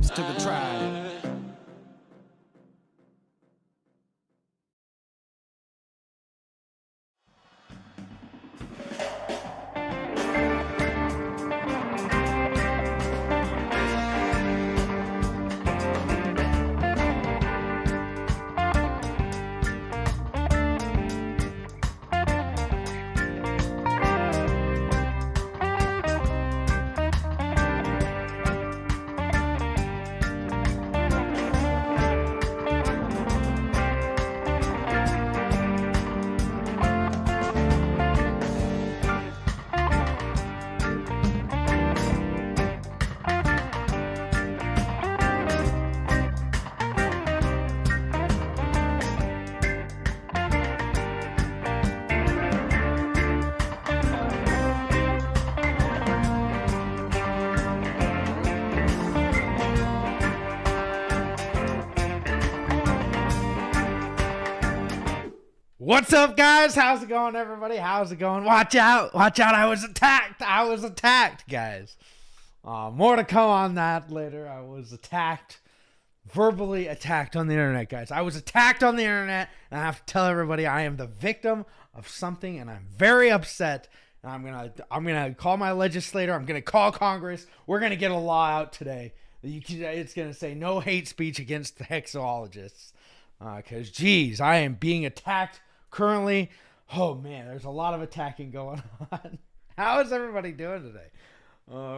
Pulse to the tribe. What's up, guys? How's it going, everybody? How's it going? Watch out. Watch out. I was attacked, guys. More to come on that later. I was attacked, verbally attacked on the internet, guys. I was attacked on the internet, and I have to tell everybody I am the victim of something, and I'm very upset. And I'm gonna call my legislator. I'm gonna call Congress. We're gonna get a law out today. It's gonna say no hate speech against the hexologists. Because, geez, I am being attacked currently. Oh, man, there's a lot of attacking going on. How is everybody doing today?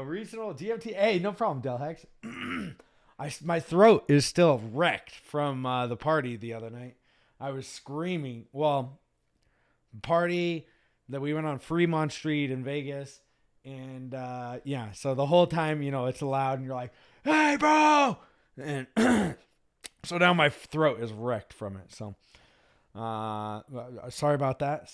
Regional DMT. Hey, no problem, Del Hex. My throat is still wrecked from the party the other night. I was screaming. Well, party that we went on Fremont Street in Vegas. And, yeah, so the whole time, you know, it's loud and you're like, hey, bro! And so now my throat is wrecked from it. So, sorry about that.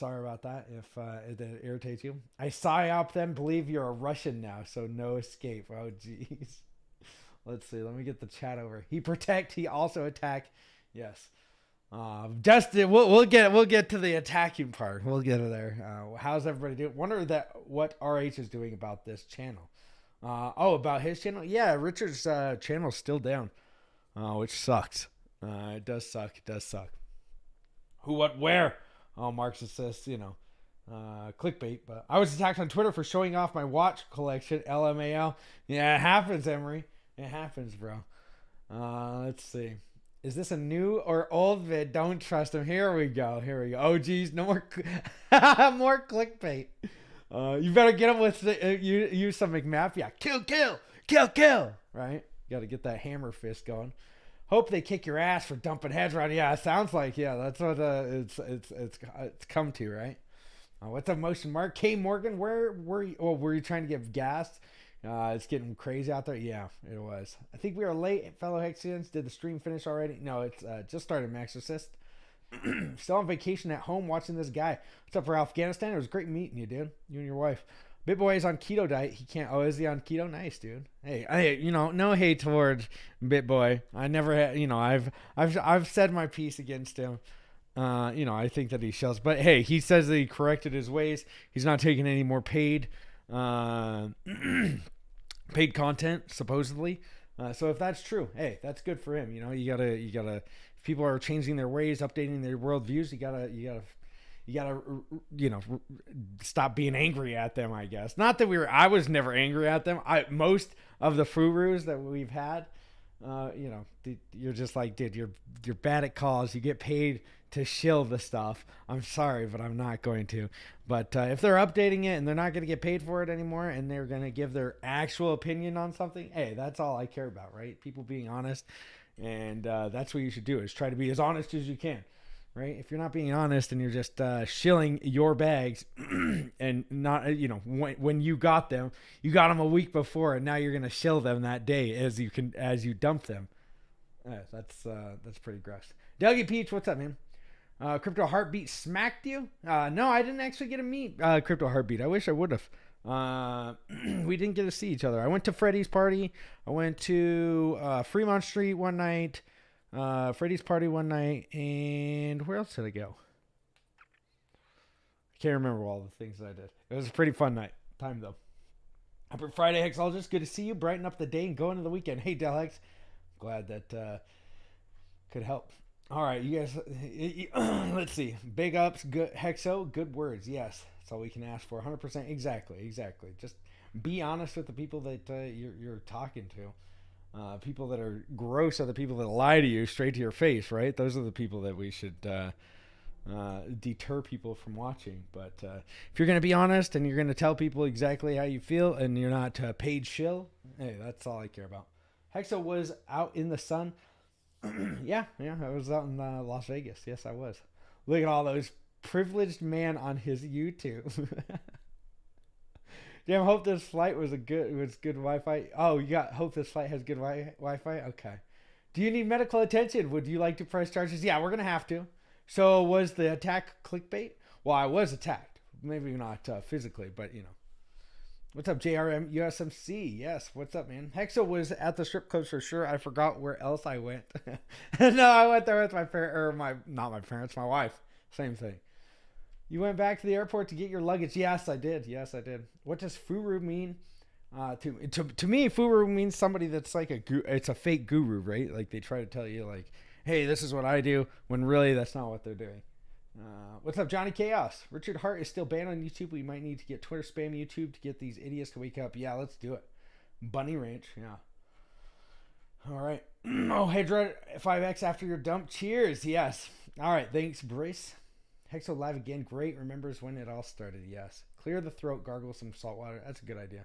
If it irritates you. I psyop them. Believe you're a Russian now, so no escape. Oh, jeez. Let's see. Let me get the chat over. He protect. He also attack. Yes. Justin, we'll get to the attacking part. We'll get to there. How's everybody doing? Wonder what RH is doing about this channel. About his channel. Yeah, Richard's channel is still down. Which sucks. It does suck. Who, what, where? Oh, Marxist says, you know, clickbait. But I was attacked on Twitter for showing off my watch collection. LMAO. Yeah, it happens, Emery. It happens, bro. Let's see. Is this a new or old vid? Don't trust him. Here we go. Oh, geez. No more. More clickbait. You better get him with use some McMafia. Kill. Right? Got to get that hammer fist going. Hope they kick your ass for dumping heads around. Yeah, it sounds like, yeah, that's what it's come to, right? What's up, Motion Mark? K Morgan, where were you? Oh, were you trying to get gassed? It's getting crazy out there. Yeah, it was. I think we are late, fellow Hexians. Did the stream finish already? No, it's just started, Maxorcist. Still on vacation at home watching this guy. What's up for Afghanistan? It was great meeting you, dude. You and your wife. BitBoy is on keto diet. He can't. Oh, is he on keto? Nice, dude. Hey, you know, no hate towards BitBoy. I never had. You know, I've said my piece against him. You know, I think that he shells. But hey, he says that he corrected his ways. He's not taking any more paid content, supposedly. So if that's true, hey, that's good for him. You know, you gotta. If people are changing their ways, updating their worldviews, you gotta, you know, stop being angry at them, I guess. Not that I was never angry at them. Most of the furus that we've had, you know, you're just like, dude, you're bad at calls. You get paid to shill the stuff. I'm sorry, but I'm not going to. But if they're updating it and they're not going to get paid for it anymore and they're going to give their actual opinion on something, hey, that's all I care about, right? People being honest. And that's what you should do, is try to be as honest as you can. Right? If you're not being honest and you're just shilling your bags and not, you know, when you got them a week before and now you're going to shill them that day as you dump them. That's pretty gross. Dougie Peach, what's up, man? Crypto Heartbeat smacked you? No, I didn't actually get to meet Crypto Heartbeat. I wish I would have. We didn't get to see each other. I went to Freddy's party. I went to Fremont Street one night. Freddy's party one night, and where else did I go? I can't remember all the things that I did. It was a pretty fun time though. Happy Friday, Hexologist. Good to see you. Brighten up the day and go into the weekend. Hey, Delhex. Glad that could help. All right, you guys. Let's see. Big ups, good Hexo, good words. Yes, that's all we can ask for. 100%. Exactly, exactly. Just be honest with the people that you're talking to. People that are gross are the people that lie to you straight to your face, right? Those are the people that we should deter people from watching. But if you're going to be honest and you're going to tell people exactly how you feel and you're not paid shill, hey, that's all I care about. Hexo was out in the sun. yeah, I was out in Las Vegas. Yes, I was. Look at all those privileged man on his YouTube. Damn, hope this flight was good Wi-Fi. Oh, you got hope this flight has good Wi-Fi. Okay. Do you need medical attention? Would you like to press charges? Yeah, we're gonna have to. So was the attack clickbait? Well, I was attacked. Maybe not physically, but you know. What's up, JRM USMC? Yes, what's up, man? Hexo was at the strip clubs for sure. I forgot where else I went. No, I went there with my not my parents, my wife. Same thing. You went back to the airport to get your luggage. Yes, I did. What does furu mean? To me, furu means somebody that's like it's a fake guru, right? Like they try to tell you like, hey, this is what I do, when really that's not what they're doing. What's up, Johnny Chaos? Richard Hart is still banned on YouTube. We might need to get Twitter spam YouTube to get these idiots to wake up. Yeah, let's do it. Bunny Ranch, yeah. All right. Oh, Hydra 5X after your dump. Cheers. Yes. All right. Thanks, Brace. Hexo live again. Great. Remembers when it all started. Yes. Clear the throat. Gargle some salt water. That's a good idea.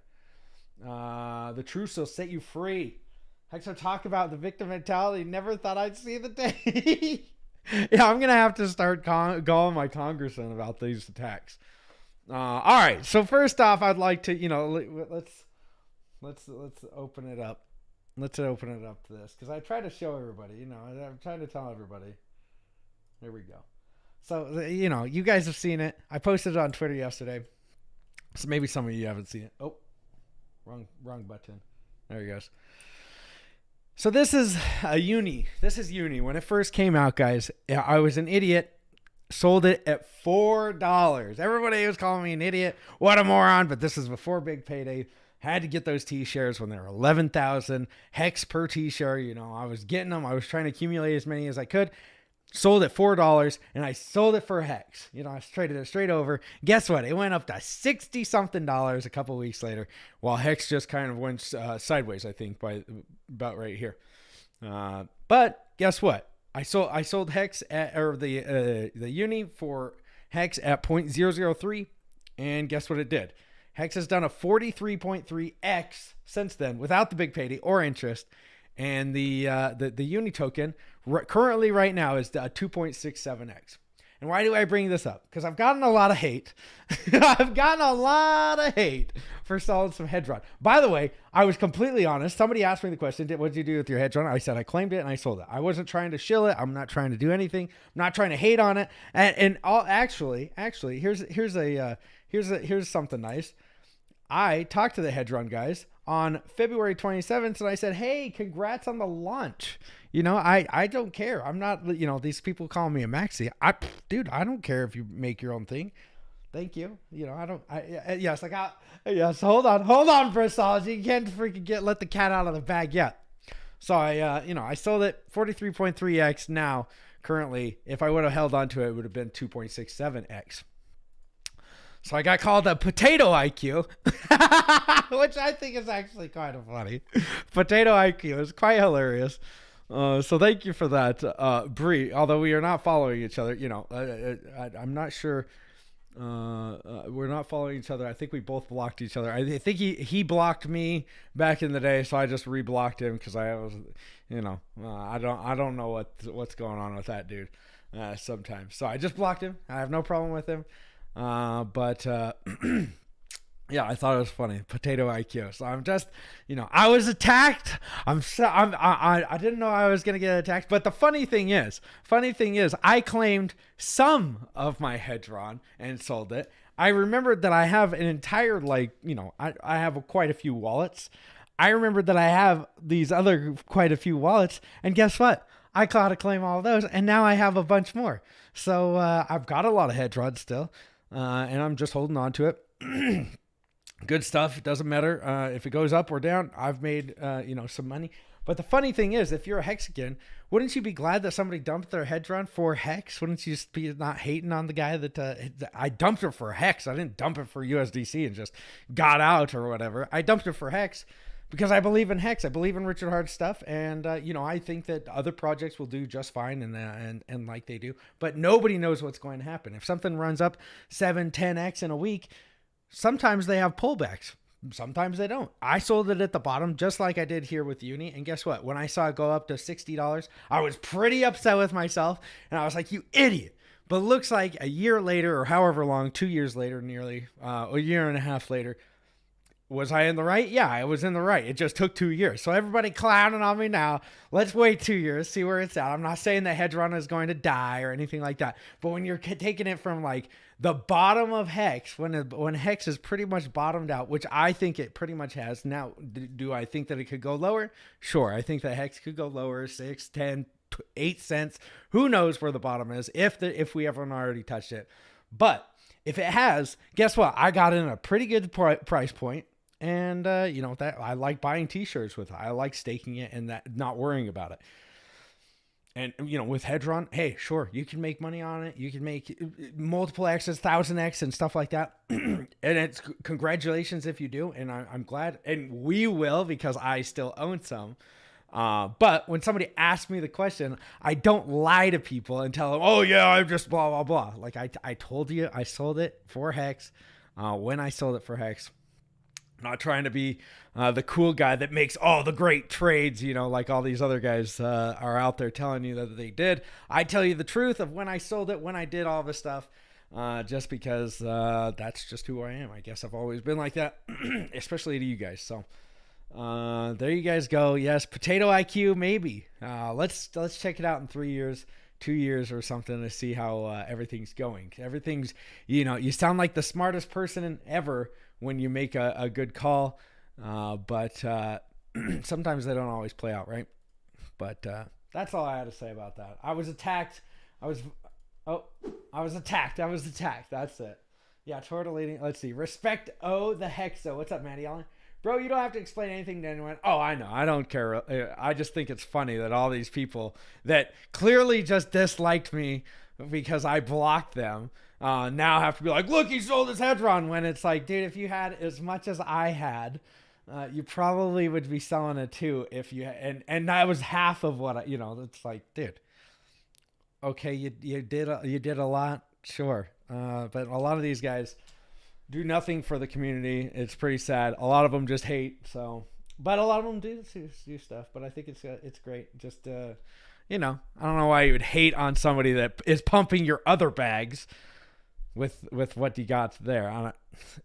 The truth will set you free. Hexo talk about the victim mentality. Never thought I'd see the day. Yeah, I'm gonna have to start calling my congressman about these attacks. All right. So first off, I'd like to, let's open it up. Let's open it up to this because I try to show everybody. I'm trying to tell everybody. There we go. So you guys have seen it. I posted it on Twitter yesterday. So maybe some of you haven't seen it. Oh, wrong button. There he goes. So this is a uni. This is uni. When it first came out, guys, I was an idiot. Sold it at $4. Everybody was calling me an idiot. What a moron. But this is before big payday. Had to get those T-shares when they were 11,000 hex per T-share. I was getting them. I was trying to accumulate as many as I could. Sold at $4, and I sold it for hex. I traded it straight over. Guess what? It went up to $60-something a couple weeks later, while hex just kind of went sideways, I think, by about right here. But guess what? I sold hex or the uni for hex at 0.003, and guess what it did? Hex has done a 43.3x since then, without the big payday or interest. And the uni token currently right now is 2.67x. And why do I bring this up? Because I've gotten a lot of hate. I've gotten a lot of hate for selling some Hedron. By the way, I was completely honest. Somebody asked me the question, what did you do with your Hedron? I said I claimed it and I sold it. I wasn't trying to shill it. I'm not trying to do anything. I'm not trying to hate on it. And actually, here's something nice. I talked to the Hedron guys on February 27th, and I said, hey, congrats on the launch. I don't care. I'm not, these people call me a maxi. Dude, I don't care if you make your own thing. Thank you. Hold on, Bristology. You can't freaking let the cat out of the bag yet. So I sold it 43.3x now. Currently, if I would have held on to it, it would have been 2.67x. So I got called a potato IQ, which I think is actually kind of funny. Potato IQ is quite hilarious. So thank you for that, Bree. Although we are not following each other, I'm not sure. We're not following each other. I think we both blocked each other. I think he blocked me back in the day, so I just reblocked him because I was, I don't know what's going on with that dude sometimes. So I just blocked him. I have no problem with him. But yeah, I thought it was funny. Potato IQ. So I'm just, I was attacked. I didn't know I was going to get attacked. But the funny thing is, I claimed some of my Hedron and sold it. I remembered that I have an entire, I have quite a few wallets. I remembered that I have these other quite a few wallets. And guess what? I caught to claim all of those. And now I have a bunch more. So I've got a lot of Hedron still. And I'm just holding on to it. Good stuff. It doesn't matter if it goes up or down. I've made some money. But the funny thing is, if you're a Hexican, wouldn't you be glad that somebody dumped their Hedron for Hex? Wouldn't you just be not hating on the guy that I dumped it for Hex? I didn't dump it for USDC and just got out or whatever. I dumped it for Hex because I believe in Hex. I believe in Richard Hart's stuff, and I think that other projects will do just fine, and like they do. But nobody knows what's going to happen. If something runs up 7-10x in a week, sometimes they have pullbacks. Sometimes they don't. I sold it at the bottom, just like I did here with Uni. And guess what? When I saw it go up to $60, I was pretty upset with myself. And I was like, you idiot. But it looks like a year later, or however long, 2 years later, nearly a year and a half later, was I in the right? Yeah, I was in the right. It just took 2 years. So everybody clowning on me now. Let's wait 2 years, see where it's at. I'm not saying that Hedron is going to die or anything like that. But when you're taking it from like the bottom of Hex, when Hex is pretty much bottomed out, which I think it pretty much has. Now, do I think that it could go lower? Sure. I think that Hex could go lower, 6, 10, 8 cents. Who knows where the bottom is if we haven't already touched it. But if it has, guess what? I got in a pretty good price point. And, that I like buying t-shirts with it. I like staking it and that not worrying about it. And, with Hedron, hey, sure, you can make money on it. You can make multiple X's, 1000x and stuff like that. And it's congratulations if you do. And I'm glad. And we will, because I still own some. But when somebody asks me the question, I don't lie to people and tell them, oh, yeah, I'm just blah, blah, blah. Like I told you, I sold it for Hex when I sold it for Hex. Not trying to be the cool guy that makes all the great trades, like all these other guys are out there telling you that they did. I tell you the truth of when I sold it, when I did all this stuff, just because that's just who I am. I guess I've always been like that, especially to you guys. So there you guys go. Yes, Potato IQ, maybe. Let's check it out in 3 years. 2 years or something to see how everything's going. Everything's, you sound like the smartest person ever when you make a good call. But sometimes they don't always play out, right? But that's all I had to say about that. I was attacked. I was attacked. That's it. Yeah, totally. Let's see. Respect the Hexo. What's up, Matty Allen? Bro, you don't have to explain anything to anyone. Oh, I know. I don't care. I just think it's funny that all these people that clearly just disliked me because I blocked them now have to be like, look, he sold his Hedron. When it's like, dude, if you had as much as I had, you probably would be selling it too. If you and that was half of what it's like, dude. Okay, you did a lot, sure, but a lot of these guys do nothing for the community. It's pretty sad. A lot of them just hate. So, but a lot of them do stuff. But I think it's great. Just I don't know why you would hate on somebody that is pumping your other bags with what you got there.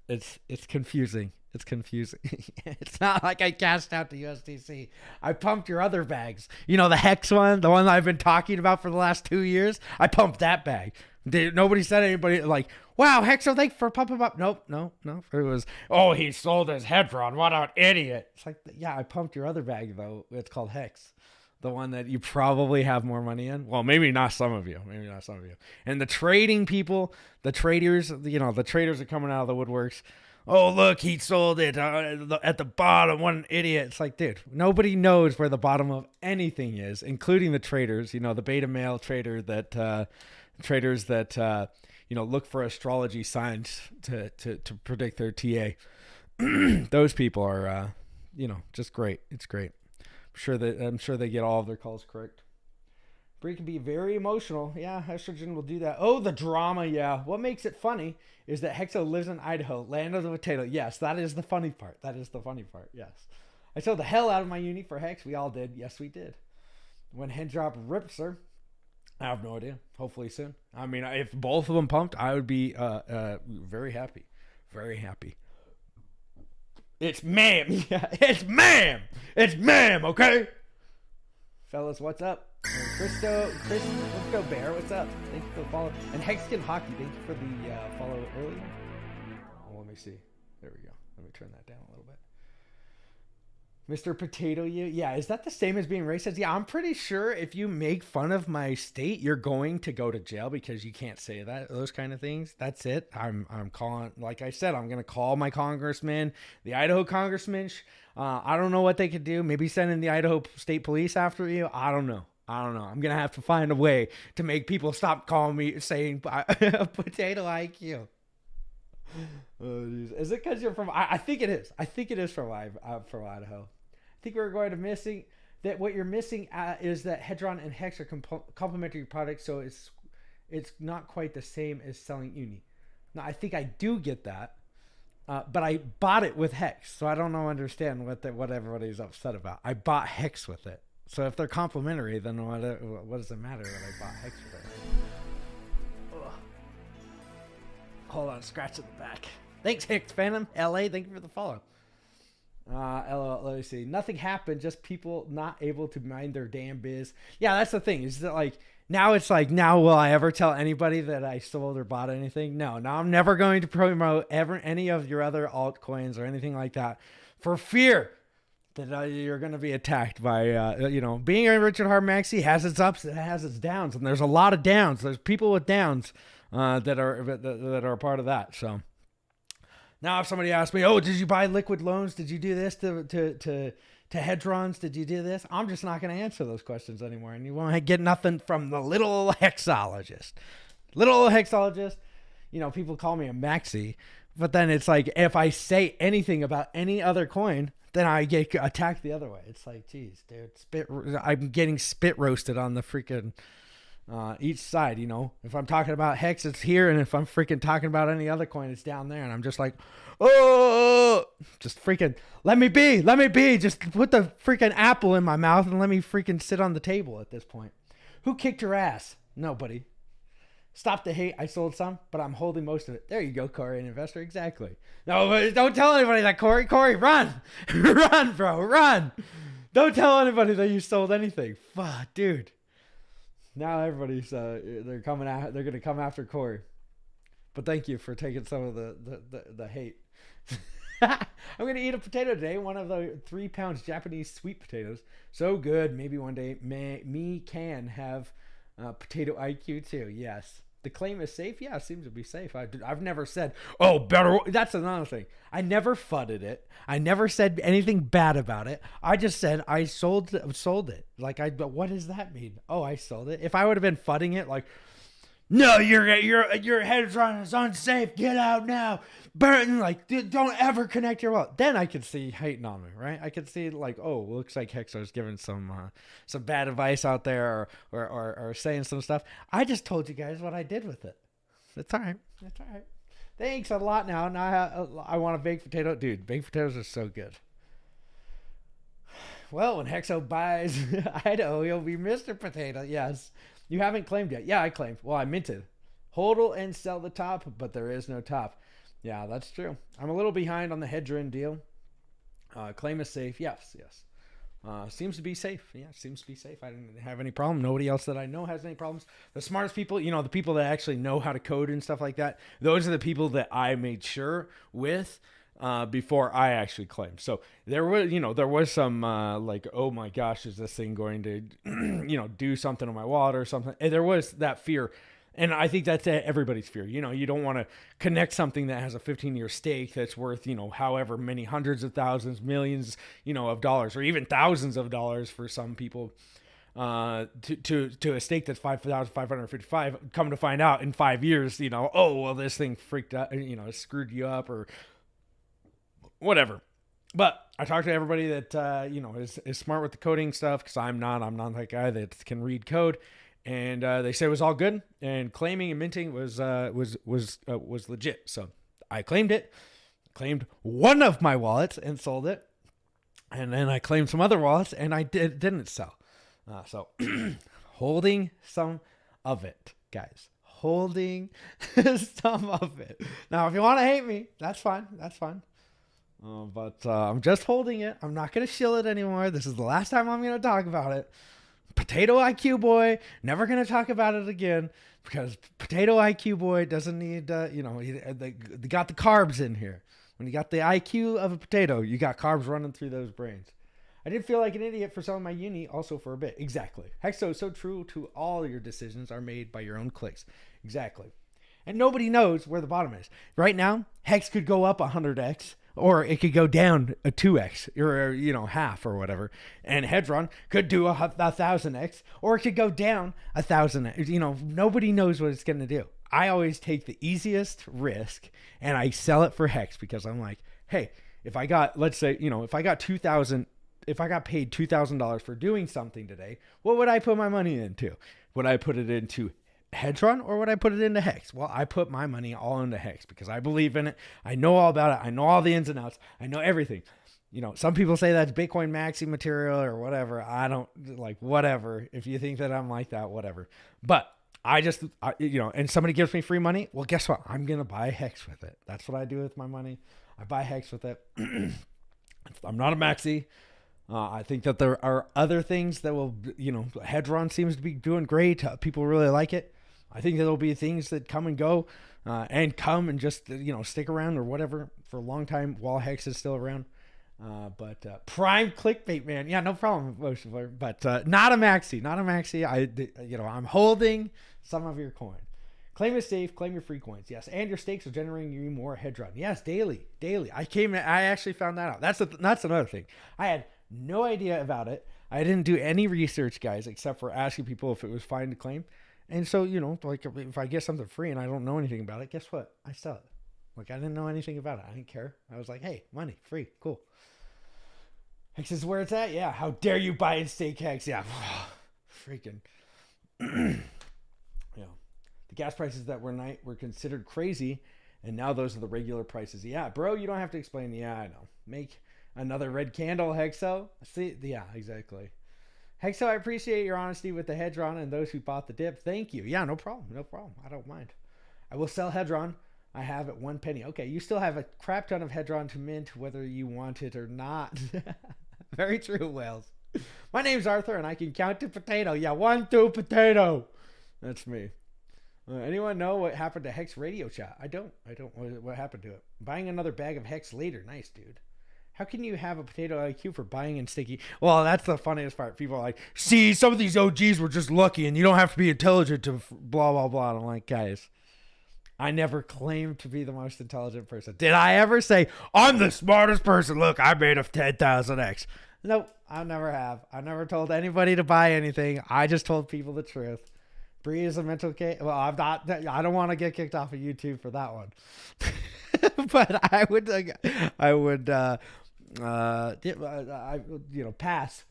It's confusing. It's confusing. It's not like I cashed out to USDC. I pumped your other bags. The Hex one, the one I've been talking about for the last 2 years. I pumped that bag. Nobody said anybody like, wow, Hexo, thanks for pumping up. Nope, no. It was, oh, he sold his Hedron. What an idiot. It's like, yeah, I pumped your other bag, though. It's called Hex. The one that you probably have more money in. Well, maybe not some of you. And the trading people, the traders, the traders are coming out of the woodworks. Oh, look, he sold it at the bottom. What an idiot. It's like, dude, nobody knows where the bottom of anything is, including the traders, the beta male trader that traders that look for astrology signs to predict their TA. Those people are just great. It's great. I'm sure they get all of their calls correct. Bree can be very emotional. Yeah, estrogen will do that. Oh, the drama. Yeah. What makes it funny is that Hexo lives in Idaho, land of the potato. Yes, that is the funny part. Yes. I sold the hell out of my uni for Hex. We all did. Yes, we did. When Hedrop rips her, I have no idea. Hopefully soon. I mean, if both of them pumped, I would be very happy. Very happy. It's ma'am. Yeah, it's ma'am, okay? Fellas, what's up? Chris Bear, what's up? Thank you for the follow. And Hexkin Hockey, thank you for the follow earlier. Well, let me see. There we go. Let me turn that down a little bit. Mr. Potato you? Yeah, is that the same as being racist? Yeah, I'm pretty sure if you make fun of my state, you're going to go to jail because you can't say that, those kind of things. That's it. I'm calling, like I said, I'm going to call my congressman, the Idaho congressman. I don't know what they could do. Maybe send in the Idaho State Police after you. I don't know. I'm going to have to find a way to make people stop calling me saying potato IQ. Oh, is it because you're from? I think it is. I think it is from Idaho. I think we're going to missing that. What you're missing is that Hedron and Hex are complementary products, so it's not quite the same as selling Uni. Now I think I do get that, but I bought it with Hex, so I don't understand what everybody's upset about. I bought Hex with it, so if they're complementary, then what does it matter that I bought Hex with it? Ugh. Hold on, scratch in the back. Thanks, Hex Phantom LA. Thank you for the follow. LOL, let me see. Nothing happened, just people not able to mind their damn biz. Yeah, that's the thing. Is that like now it's like, now will I ever tell anybody that I sold or bought anything? No, now I'm never going to promote any of your other altcoins or anything like that for fear that you're going to be attacked by, being a Richard Hart Maxi has its ups and it has its downs, and there's a lot of downs. There's people with downs that are a part of that. So now if somebody asks me, oh, did you buy liquid loans? Did you do this to Hedrons? Did you do this? I'm just not going to answer those questions anymore. And you won't get nothing from the little hexologist. People call me a maxi, but then it's like, if I say anything about any other coin, then I get attacked the other way. It's like, geez, dude, I'm getting spit roasted on the freaking each side. If I'm talking about Hex, it's here, and if I'm freaking talking about any other coin, it's down there. And I'm just like, oh, just freaking let me be. Just put the freaking apple in my mouth and let me freaking sit on the table at this point. Who kicked your ass? Nobody. Stop the hate. I sold some, but I'm holding most of it. There you go, Corey, an investor. Exactly. No, don't tell anybody that, Corey. Corey, run. Run, bro. Run. Don't tell anybody that you sold anything. Fuck, dude. Now everybody's, they're coming out. They're going to come after Corey. But thank you for taking some of the hate. I'm going to eat a potato today. One of the 3 pounds Japanese sweet potatoes. So good. Maybe one day me can have potato IQ too. Yes. The claim is safe. Yeah, it seems to be safe. I've never said, oh, better. That's another thing. I never fudded it. I never said anything bad about it. I just said I sold it. But what does that mean? Oh, I sold it. If I would have been fudding it, like, no, your Hedron is unsafe. Get out now. Burton, don't ever connect your wallet. Then I could see hating on me, right? I could see looks like Hexo's giving some bad advice out there or saying some stuff. I just told you guys what I did with it. It's all right. It's all right. Thanks a lot now. Now I want a baked potato. Dude, baked potatoes are so good. Well, when Hexo buys Idaho, he'll be Mr. Potato. Yes. You haven't claimed yet. Yeah, I claimed. Well, I minted. Hodl and sell the top, but there is no top. Yeah, that's true. I'm a little behind on the Hedron deal. Claim is safe. Yes. Seems to be safe. Yeah, seems to be safe. I didn't have any problem. Nobody else that I know has any problems. The smartest people, the people that actually know how to code and stuff like that, those are the people that I made sure with before I actually claimed. So there was some oh my gosh, is this thing going to, do something on my wallet or something? And there was that fear. And I think that's everybody's fear. You don't want to connect something that has a 15-year stake that's worth, however many hundreds of thousands, millions, of dollars, or even thousands of dollars for some people, to a stake that's 5,555. Come to find out in 5 years, this thing freaked out, screwed you up or whatever. But I talked to everybody that is smart with the coding stuff, because I'm not that guy that can read code. And they said it was all good, and claiming and minting was legit. So I claimed it, claimed one of my wallets and sold it, and then I claimed some other wallets and I didn't sell. So holding some of it, guys. Holding some of it. Now, if you want to hate me, that's fine. That's fine. But I'm just holding it. I'm not going to shill it anymore. This is the last time I'm going to talk about it. Potato IQ boy, never going to talk about it again, because Potato IQ boy doesn't need, they got the carbs in here. When you got the IQ of a potato, you got carbs running through those brains. I did feel like an idiot for selling my uni also for a bit. Exactly. Hexo is so true to all your decisions are made by your own clicks. Exactly. And nobody knows where the bottom is. Right now, Hex could go up 100x, or it could go down a 2x, or, half or whatever. And Hedron could do a 1,000x, or it could go down 1,000x. Nobody knows what it's going to do. I always take the easiest risk, and I sell it for Hex because I'm like, hey, if I got, let's say, if I got paid $2,000 for doing something today, what would I put my money into? Would I put it into Hedron or would I put it into Hex? Well, I put my money all into Hex because I believe in it. I know all about it. I know all the ins and outs. I know everything. Some people say that's Bitcoin maxi material or whatever. I don't whatever. If you think that I'm like that, whatever. But and somebody gives me free money. Well, guess what? I'm going to buy Hex with it. That's what I do with my money. I buy Hex with it. I'm not a maxi. I think that there are other things that will, Hedron seems to be doing great. People really like it. I think there'll be things that come and go and come and just, stick around or whatever for a long time while Hex is still around. But prime clickbait, man. Yeah, no problem. But not a maxi. I'm holding some of your coin. Claim is safe. Claim your free coins. Yes, and your stakes are generating you more Hedron. Yes, daily. I actually found that out. That's another thing. I had no idea about it. I didn't do any research, guys, except for asking people if it was fine to claim. And so, if I get something free and I don't know anything about it, guess what? I sell it. I didn't know anything about it. I didn't care. I was like, hey, money, free, cool. Hex is where it's at. Yeah. How dare you buy and stake Hex? Yeah. Freaking. The gas prices that were considered crazy, and now those are the regular prices. Yeah, bro, you don't have to explain. Yeah, I know. Make another red candle, Hexo. See, yeah, exactly. Hexo, I appreciate your honesty with the Hedron and those who bought the dip. Thank you. Yeah, no problem. I don't mind. I will sell Hedron. I have it 1 penny. Okay, you still have a crap ton of Hedron to mint, whether you want it or not. Very true, Wales. My name's Arthur, and I can count to potato. Yeah, 1, 2, potato. That's me. Anyone know what happened to Hex Radio Chat? I don't. What happened to it? Buying another bag of Hex later. Nice, dude. How can you have a potato IQ for buying and staking? Well, that's the funniest part. People are like, see, some of these OGs were just lucky, and you don't have to be intelligent to blah, blah, blah. And I'm like, guys, I never claimed to be the most intelligent person. Did I ever say, I'm the smartest person? Look, I made a 10,000x. Nope, I never have. I never told anybody to buy anything. I just told people the truth. Bree is a mental case. Well, I'm not. I don't want to get kicked off of YouTube for that one. But I would.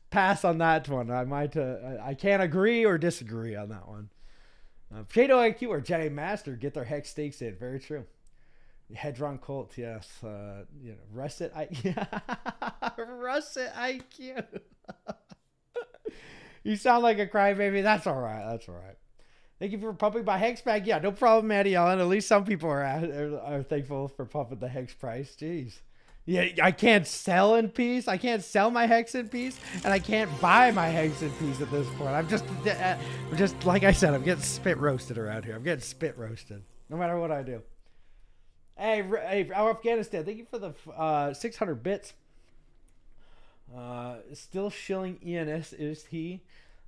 Pass on that one. I might. I can't agree or disagree on that one. Potato IQ or Jedi Master get their Hex stakes in. Very true. Hedron Colt, yes. Russet Russet IQ. You sound like a crybaby. That's all right. Thank you for pumping my Hex bag. Yeah, no problem, Maddie Allen. At least some people are thankful for pumping the Hex price. Jeez. Yeah, I can't sell in peace. I can't sell my Hex in peace, and I can't buy my Hex in peace at this point. I'm just like I said, I'm getting spit roasted around here. I'm getting spit roasted, no matter what I do. Hey, Afghanistan, thank you for the 600 bits. Still shilling ENS, is he?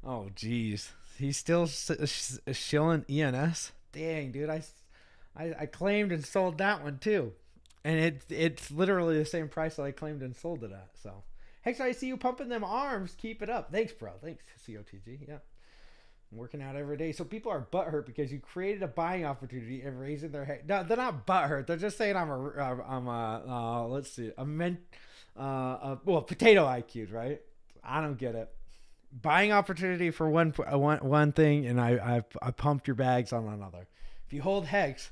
Oh, geez. He's still shilling ENS? Dang, dude. I claimed and sold that one, too. And it's literally the same price that I claimed and sold it at. So, Hex, I see you pumping them arms. Keep it up. Thanks, bro. Thanks, COTG. Yeah. I'm working out every day. So people are butthurt because you created a buying opportunity and raising their head. No, they're not butthurt. They're just saying I'm a potato IQ, right? I don't get it. Buying opportunity for one thing, and I pumped your bags on another. If you hold Hex,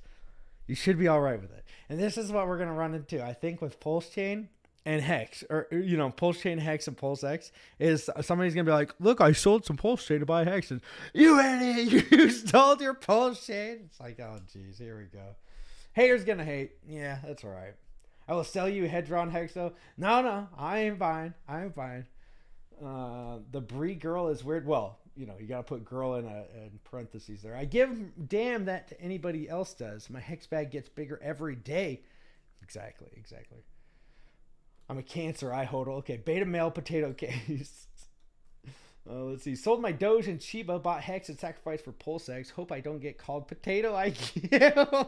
you should be all right with it. And this is what we're going to run into, I think, with Pulsechain and Hex, or, Pulsechain, Hex, and PulseX, is somebody's going to be like, look, I sold some Pulsechain to buy Hex. And you idiot, you sold your Pulsechain. It's like, oh, geez, here we go. Haters going to hate. Yeah, that's all right. I will sell you Hedron Hex, though. No, I ain't buying. The Bree girl is weird. Well, you got to put girl in parentheses there. I give damn that to anybody else does. My Hex bag gets bigger every day. Exactly. I'm a Cancer. I hodl. Okay, beta male potato case. Let's see. Sold my Doge and Shiba. Bought Hex and sacrificed for Pulsex. Hope I don't get called potato IQ.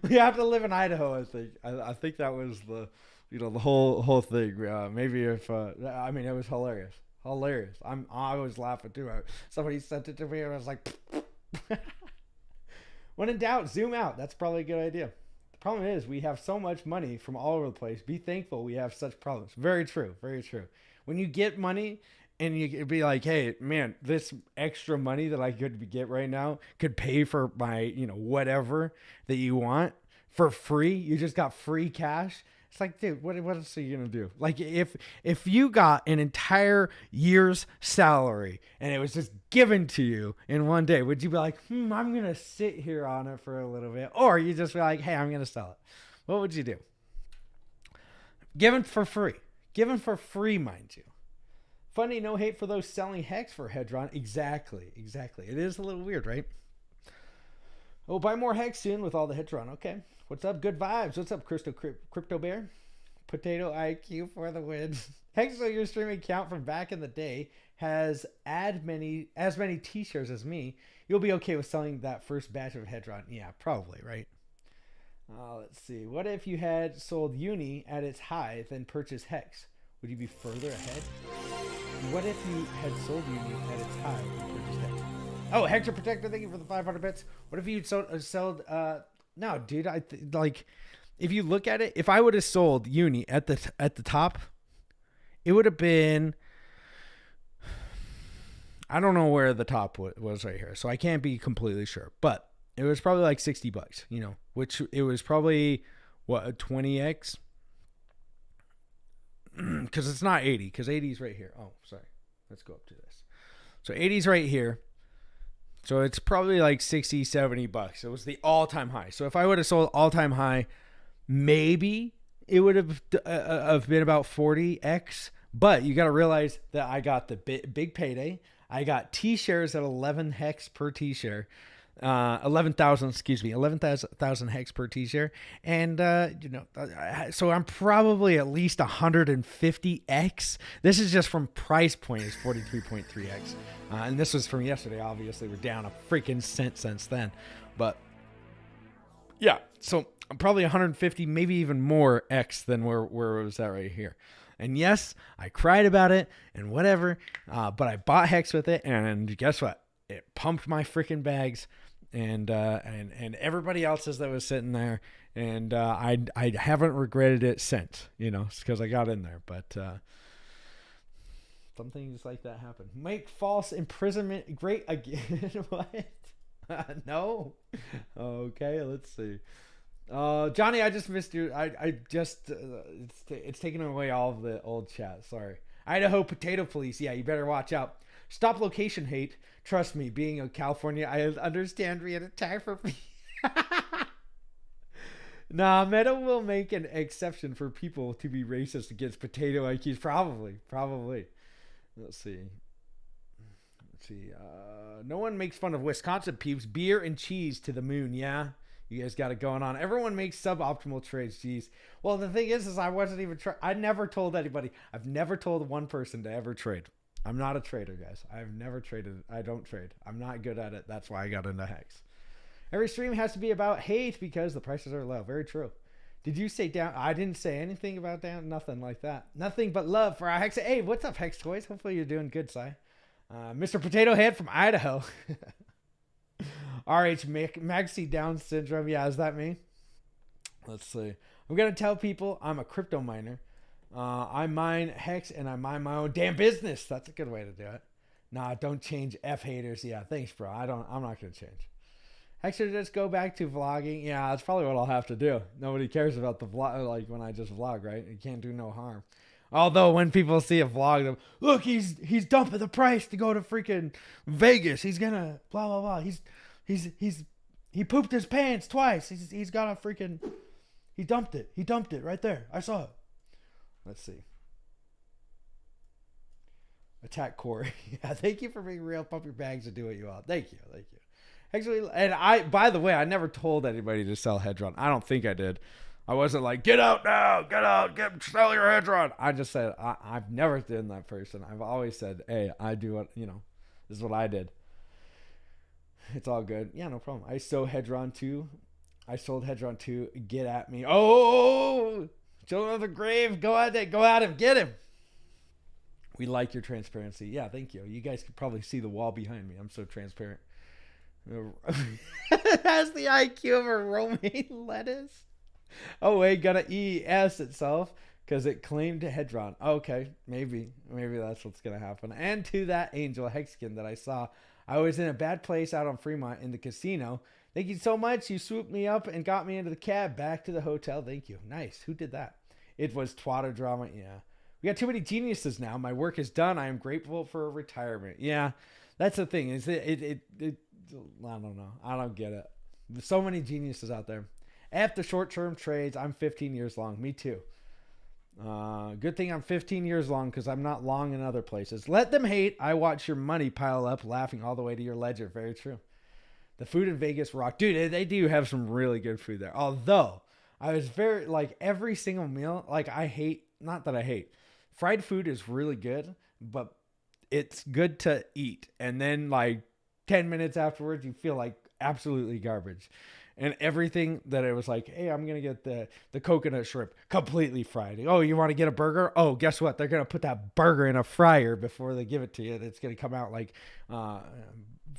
We have to live in Idaho. I think. I think that was the, the whole thing. Maybe if I mean, it was hilarious. Hilarious. I was laughing too. Somebody sent it to me and I was like, when in doubt, zoom out. That's probably a good idea. The problem is we have so much money from all over the place. Be thankful we have such problems. Very true. Very true. When you get money and you be like, hey, man, this extra money that I could get right now could pay for my, whatever that you want for free. You just got free cash. It's like, dude, what else are you going to do? Like, if you got an entire year's salary and it was just given to you in one day, would you be like, I'm going to sit here on it for a little bit? Or you just be like, hey, I'm going to sell it. What would you do? Given for free. Given for free, mind you. Funny, no hate for those selling Hex for Hedron. Exactly. It is a little weird, right? Oh, buy more Hex soon with all the Hedron. Okay. What's up? Good vibes. What's up, Crypto Bear? Potato IQ for the win. Hex, so your streaming account from back in the day has as many t-shirts as me. You'll be okay with selling that first batch of Hedron. Yeah, probably, right? Let's see. What if you had sold Uni at its high, then purchased Hex? Would you be further ahead? What if you had sold Uni at its high and purchased Hex? Oh, Hector Protector, thank you for the 500 bits. What if you'd sold no, dude, like, if you look at it, if I would have sold Uni at the top, it would have been, I don't know where the top was right here, so I can't be completely sure, but it was probably like $60, which it was probably, what, a 20x? Because it's not 80, because 80 is right here. Oh, sorry. Let's go up to this. So 80 is right here. So it's probably like $60, $70. It was the all-time high. So if I would have sold all-time high, maybe it would have been about 40x. But you got to realize that I got the big payday. I got T-shares at 11 Hex per T-share. 11,000 Hex per T-share. And, so I'm probably at least 150x. This is just from price point is 43.3x. And this was from yesterday. Obviously, we're down a freaking cent since then. But yeah, so I'm probably 150, maybe even more X than where it was at right here. And yes, I cried about it and whatever, but I bought Hex with it. And guess what? It pumped my freaking bags. And everybody else's that was sitting there, and I haven't regretted it since, because I got in there. But some things like that happen. Make false imprisonment great again. What? No. Okay, let's see. Johnny, I just missed you. I just it's taking away all of the old chat. Sorry. Idaho Potato Police. Yeah, you better watch out. Stop location hate. Trust me, being in California, I understand being attacked for me. Nah, Meta will make an exception for people to be racist against potato IQs. Probably. Let's see. No one makes fun of Wisconsin peeps. Beer and cheese to the moon. Yeah, you guys got it going on. Everyone makes suboptimal trades. Jeez. Well, the thing is I wasn't even I never told anybody. I've never told one person to ever trade. I'm not a trader, guys. I've never traded. I don't trade. I'm not good at it. That's why I got into Hex. Every stream has to be about hate because the prices are low. Very true. Did you say down? I didn't say anything about down. Nothing like that. Nothing but love for our Hex. Hey, what's up, Hex Toys? Hopefully you're doing good, Si. Mr. Potato Head from Idaho. RH Maxi Down Syndrome. Yeah, is that me? Let's see. I'm going to tell people I'm a crypto miner. I mine Hex and I mind my own damn business. That's a good way to do it. Nah, don't change F haters. Yeah, thanks, bro. I'm not going to change. Hex should just go back to vlogging. Yeah, that's probably what I'll have to do. Nobody cares about the vlog, like when I just vlog, right? You can't do no harm. Although when people see a vlog, them look, he's dumping the price to go to freaking Vegas. He's gonna blah blah blah. He pooped his pants twice. He's got a freaking he dumped it. He dumped it right there. I saw it. Let's see. Attack Corey. Yeah, thank you for being real. Pump your bags and do what you want. Thank you. Actually, and by the way, I never told anybody to sell Hedron. I don't think I did. I wasn't like, get out now, get out, sell your hedron. I just said, I've never been that person. I've always said, hey, I do what, this is what I did. It's all good. Yeah, no problem. I sold hedron 2. I sold hedron 2. Get at me. Oh, children of the grave. Go at it. Go at him. Get him. We like your transparency. Yeah, thank you. You guys could probably see the wall behind me. I'm so transparent. It has the IQ of a romaine lettuce. Oh, wait, gonna ES itself because it claimed hedron. Okay, maybe that's what's gonna happen. And to that angel hexkin that I saw, I was in a bad place out on Fremont in the casino. Thank you so much. You swooped me up and got me into the cab back to the hotel. Thank you. Nice. Who did that? It was Twatter Drama. Yeah. We got too many geniuses now. My work is done. I am grateful for retirement. Yeah, that's the thing. Is it I don't know. I don't get it. There's so many geniuses out there. After short-term trades, I'm 15 years long. Me too. Good thing I'm 15 years long because I'm not long in other places. Let them hate. I watch your money pile up, laughing all the way to your ledger. Very true. The food in Vegas rock. Dude, they do have some really good food there. Although, I was very, like, every single meal, like, I hate, not that I hate. Fried food is really good, but it's good to eat. And then, like, 10 minutes afterwards, you feel like absolutely garbage. And everything that it was like, hey, I'm going to get the coconut shrimp completely fried. Oh, you want to get a burger? Oh, guess what? They're going to put that burger in a fryer before they give it to you. It's going to come out like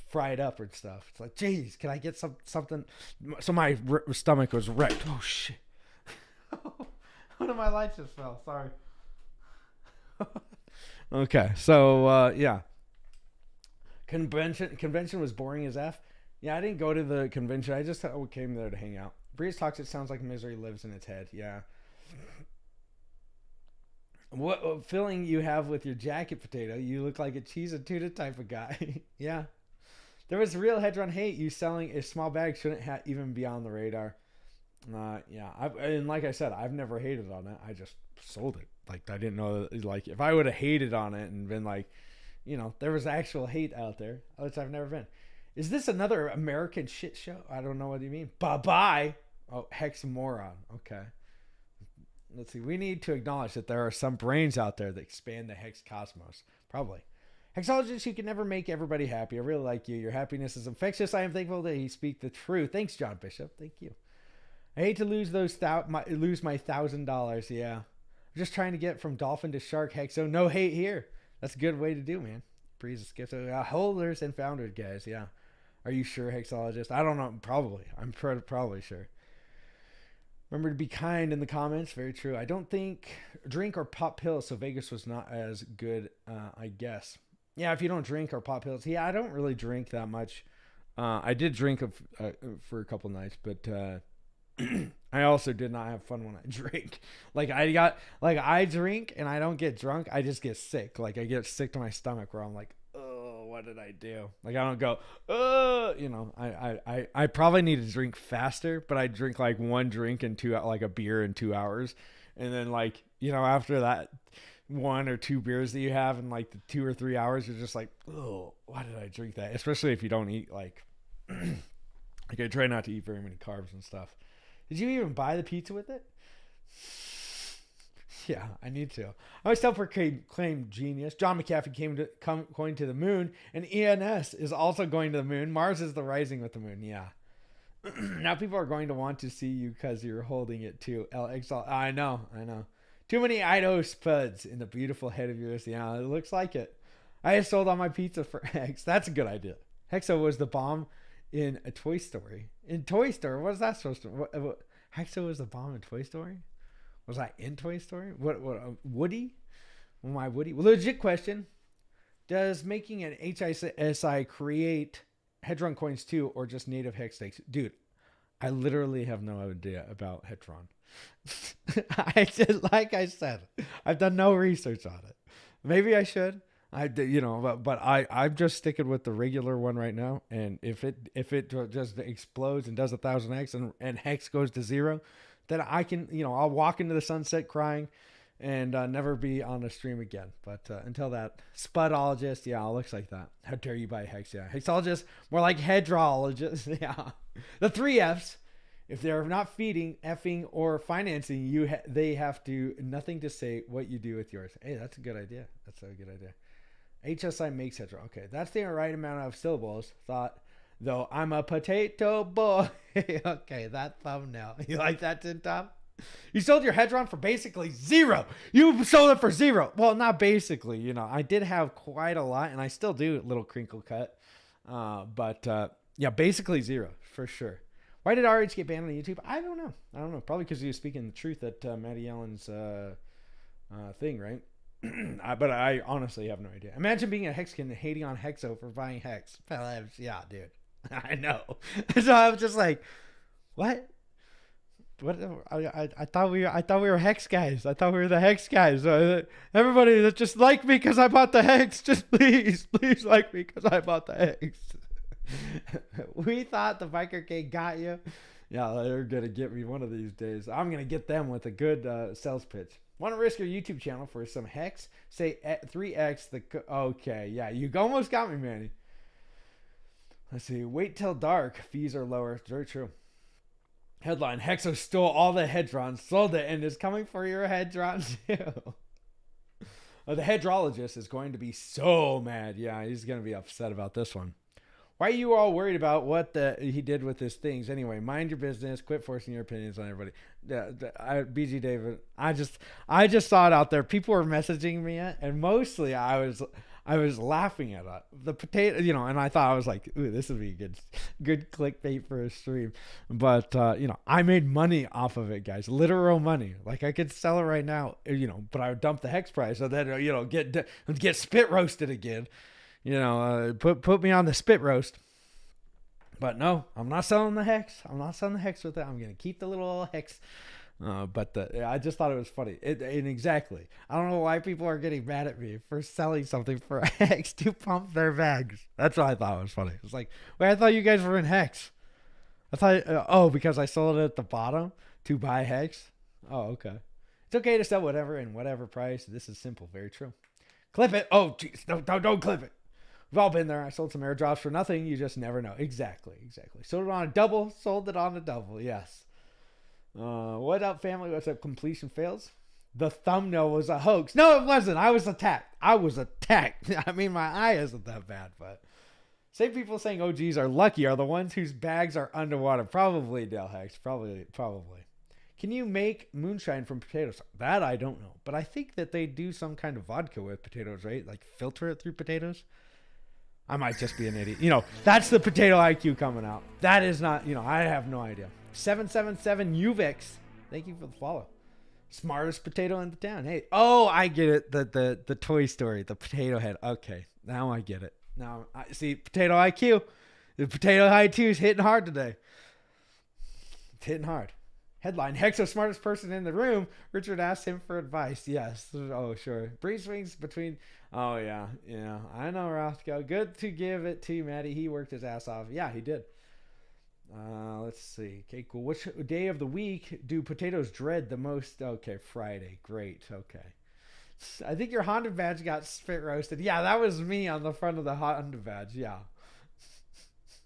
fried up and stuff. It's like, geez, can I get something? So my stomach was wrecked. Oh, shit. One of my lights just fell. Sorry. Okay. So, yeah. Convention was boring as F. Yeah, I didn't go to the convention. I just came there to hang out. Breeze talks. It sounds like misery lives in its head. Yeah. What filling you have with your jacket potato? You look like a cheese and tuna type of guy. Yeah. There was real hedron hate. You selling a small bag shouldn't even be on the radar. Yeah. And like I said, I've never hated on it. I just sold it. Like, I didn't know. Like, if I would have hated on it and been like, there was actual hate out there, which I've never been. Is this another American shit show? I don't know what you mean. Bye-bye. Oh, hexamoron. Okay. Let's see. We need to acknowledge that there are some brains out there that expand the hex cosmos. Probably. Hexologist, you can never make everybody happy. I really like you. Your happiness is infectious. I am thankful that you speak the truth. Thanks, John Bishop. Thank you. I hate to lose lose my $1,000. Yeah. I'm just trying to get from dolphin to shark, Hexo. No hate here. That's a good way to do, man. Breeze skip holders and founders, guys. Yeah. Are you sure, Hexologist? I don't know. Probably. I'm probably sure. Remember to be kind in the comments. Very true. I don't think drink or pop pills, so Vegas was not as good, I guess. Yeah, if you don't drink or pop pills. Yeah, I don't really drink that much. I did drink for a couple nights, but I also did not have fun when I drink. I drink and I don't get drunk. I just get sick. Like, I get sick to my stomach where I'm like, what did I do? Like, I don't go, I probably need to drink faster, but I drink like one drink and a beer in 2 hours. And then after that 1 or 2 beers that you have in like the 2 or 3 hours, you're just like, oh, why did I drink that? Especially if you don't eat like I try not to eat very many carbs and stuff. Did you even buy the pizza with it? Yeah, I need to. I always self-proclaimed genius. John McAfee going to the moon, and ENS is also going to the moon. Mars is the rising with the moon. Yeah. Now people are going to want to see you because you're holding it too. I know. Too many Idaho spuds in the beautiful head of yours. Yeah, it looks like it. I just sold all my pizza for Hex. That's a good idea. Hexo was the bomb in a Toy Story. In Toy Story, what is that supposed to? What Hexo was the bomb in Toy Story. Was I in Toy Story? What Woody? My Woody. Well, legit question. Does making an HISI create Hedron coins too, or just native hex stakes? Dude, I literally have no idea about Hedron. Like I said, I've done no research on it. Maybe I should. But I'm just sticking with the regular one right now. And if it just explodes and does 1000x and hex goes to 0, then I can, I'll walk into the sunset crying and never be on a stream again. But until that, Spudologist, yeah, it looks like that. How dare you buy Hex? Yeah, Hexologist, more like Hedrologist. Yeah, the 3 Fs. If they're not feeding, effing, or financing you, they have to nothing to say what you do with yours. Hey, that's a good idea. That's a good idea. HSI makes hetero. Okay, that's the right amount of syllables. Thought, though, I'm a potato boy. Okay, that thumbnail. You like that, Tin Top? You sold your Hedron for basically zero. You sold it for zero. Well, not basically. You know, I did have quite a lot, and I still do a little crinkle cut. But yeah, basically zero for sure. Why did RH get banned on YouTube? I don't know. Probably because he was speaking the truth at Matty Allen's thing, right? But I honestly have no idea. Imagine being a Hexkin and hating on Hexo for buying Hex. Yeah, dude. I know. So I was just like, what? What? I thought we were Hex guys. I thought we were the Hex guys. Everybody that just like me because I bought the Hex, just please like me because I bought the Hex. We thought the Biker King got you. Yeah, they're gonna get me one of these days. I'm gonna get them with a good sales pitch. Want to risk your YouTube channel for some Hex? Say 3x the. Okay, yeah, you almost got me, Manny. Let's see. Wait till dark. Fees are lower. Very true. Headline: Hexo stole all the Hedrons, sold it, and is coming for your Hedron too. The Hedrologist is going to be so mad. Yeah, he's going to be upset about this one. Why are you all worried about what he did with his things? Anyway, mind your business. Quit forcing your opinions on everybody. BG David, I just saw it out there. People were messaging me, and mostly I was laughing at it. The potato, you know, and I thought, I was like, ooh, this would be good clickbait for a stream. But, you know, I made money off of it, guys. Literal money. Like, I could sell it right now, you know, but I would dump the Hex price. So then, you know, get spit roasted again. You know, put me on the spit roast. But no, I'm not selling the Hex. I'm not selling the Hex with it. I'm going to keep the little Hex. I just thought it was funny. And exactly. I don't know why people are getting mad at me for selling something for a Hex to pump their bags. That's what I thought was funny. It's like, wait, I thought you guys were in Hex. I thought, because I sold it at the bottom to buy Hex. Oh, okay. It's okay to sell whatever and whatever price. This is simple. Very true. Clip it. Oh, geez. Don't clip it. We've all been there. I sold some airdrops for nothing. You just never know. Exactly. Sold it on a double. Yes. What up, family? What's up, completion fails? The thumbnail was a hoax. No, it wasn't. I was attacked. I mean, my eye isn't that bad, but same people saying OGs are lucky are the ones whose bags are underwater. Probably, Dale Hex. Probably. Can you make moonshine from potatoes? That I don't know. But I think that they do some kind of vodka with potatoes, right? Like filter it through potatoes. I might just be an idiot. You know, that's the potato IQ coming out. That is not, you know, I have no idea. 777 Uvix. Thank you for the follow. Smartest potato in the town. Hey, oh, I get it. The Toy Story, the potato head. Okay, now I get it. Now I see potato IQ. The potato IQ is hitting hard today. It's hitting hard. Headline: Hexo smartest person in the room. Richard asked him for advice. Yes. Oh, sure. Breeze swings between. Oh, yeah. Yeah. I know, Roscoe. Good to give it to Maddie. He worked his ass off. Yeah, he did. Let's see. Okay, cool. Which day of the week do potatoes dread the most? Okay, Friday. Great. Okay. I think your Honda badge got spit roasted. Yeah, that was me on the front of the Honda badge. Yeah.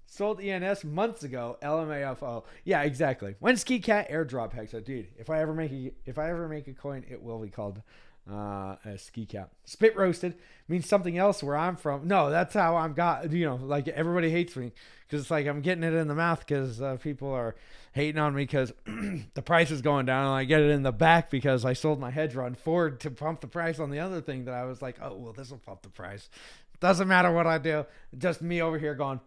Sold ENS months ago. LMAFO. Yeah, exactly. When Ski Cat airdrop Hexa, dude. If I ever make a coin, it will be called a Ski Cat. Spit roasted means something else where I'm from. No, that's how I'm got. You know, like everybody hates me because it's like I'm getting it in the mouth because people are hating on me because the price is going down, and I get it in the back because I sold my Hedron forward to pump the price on the other thing that I was like, oh well, this will pump the price. Doesn't matter what I do. Just me over here going.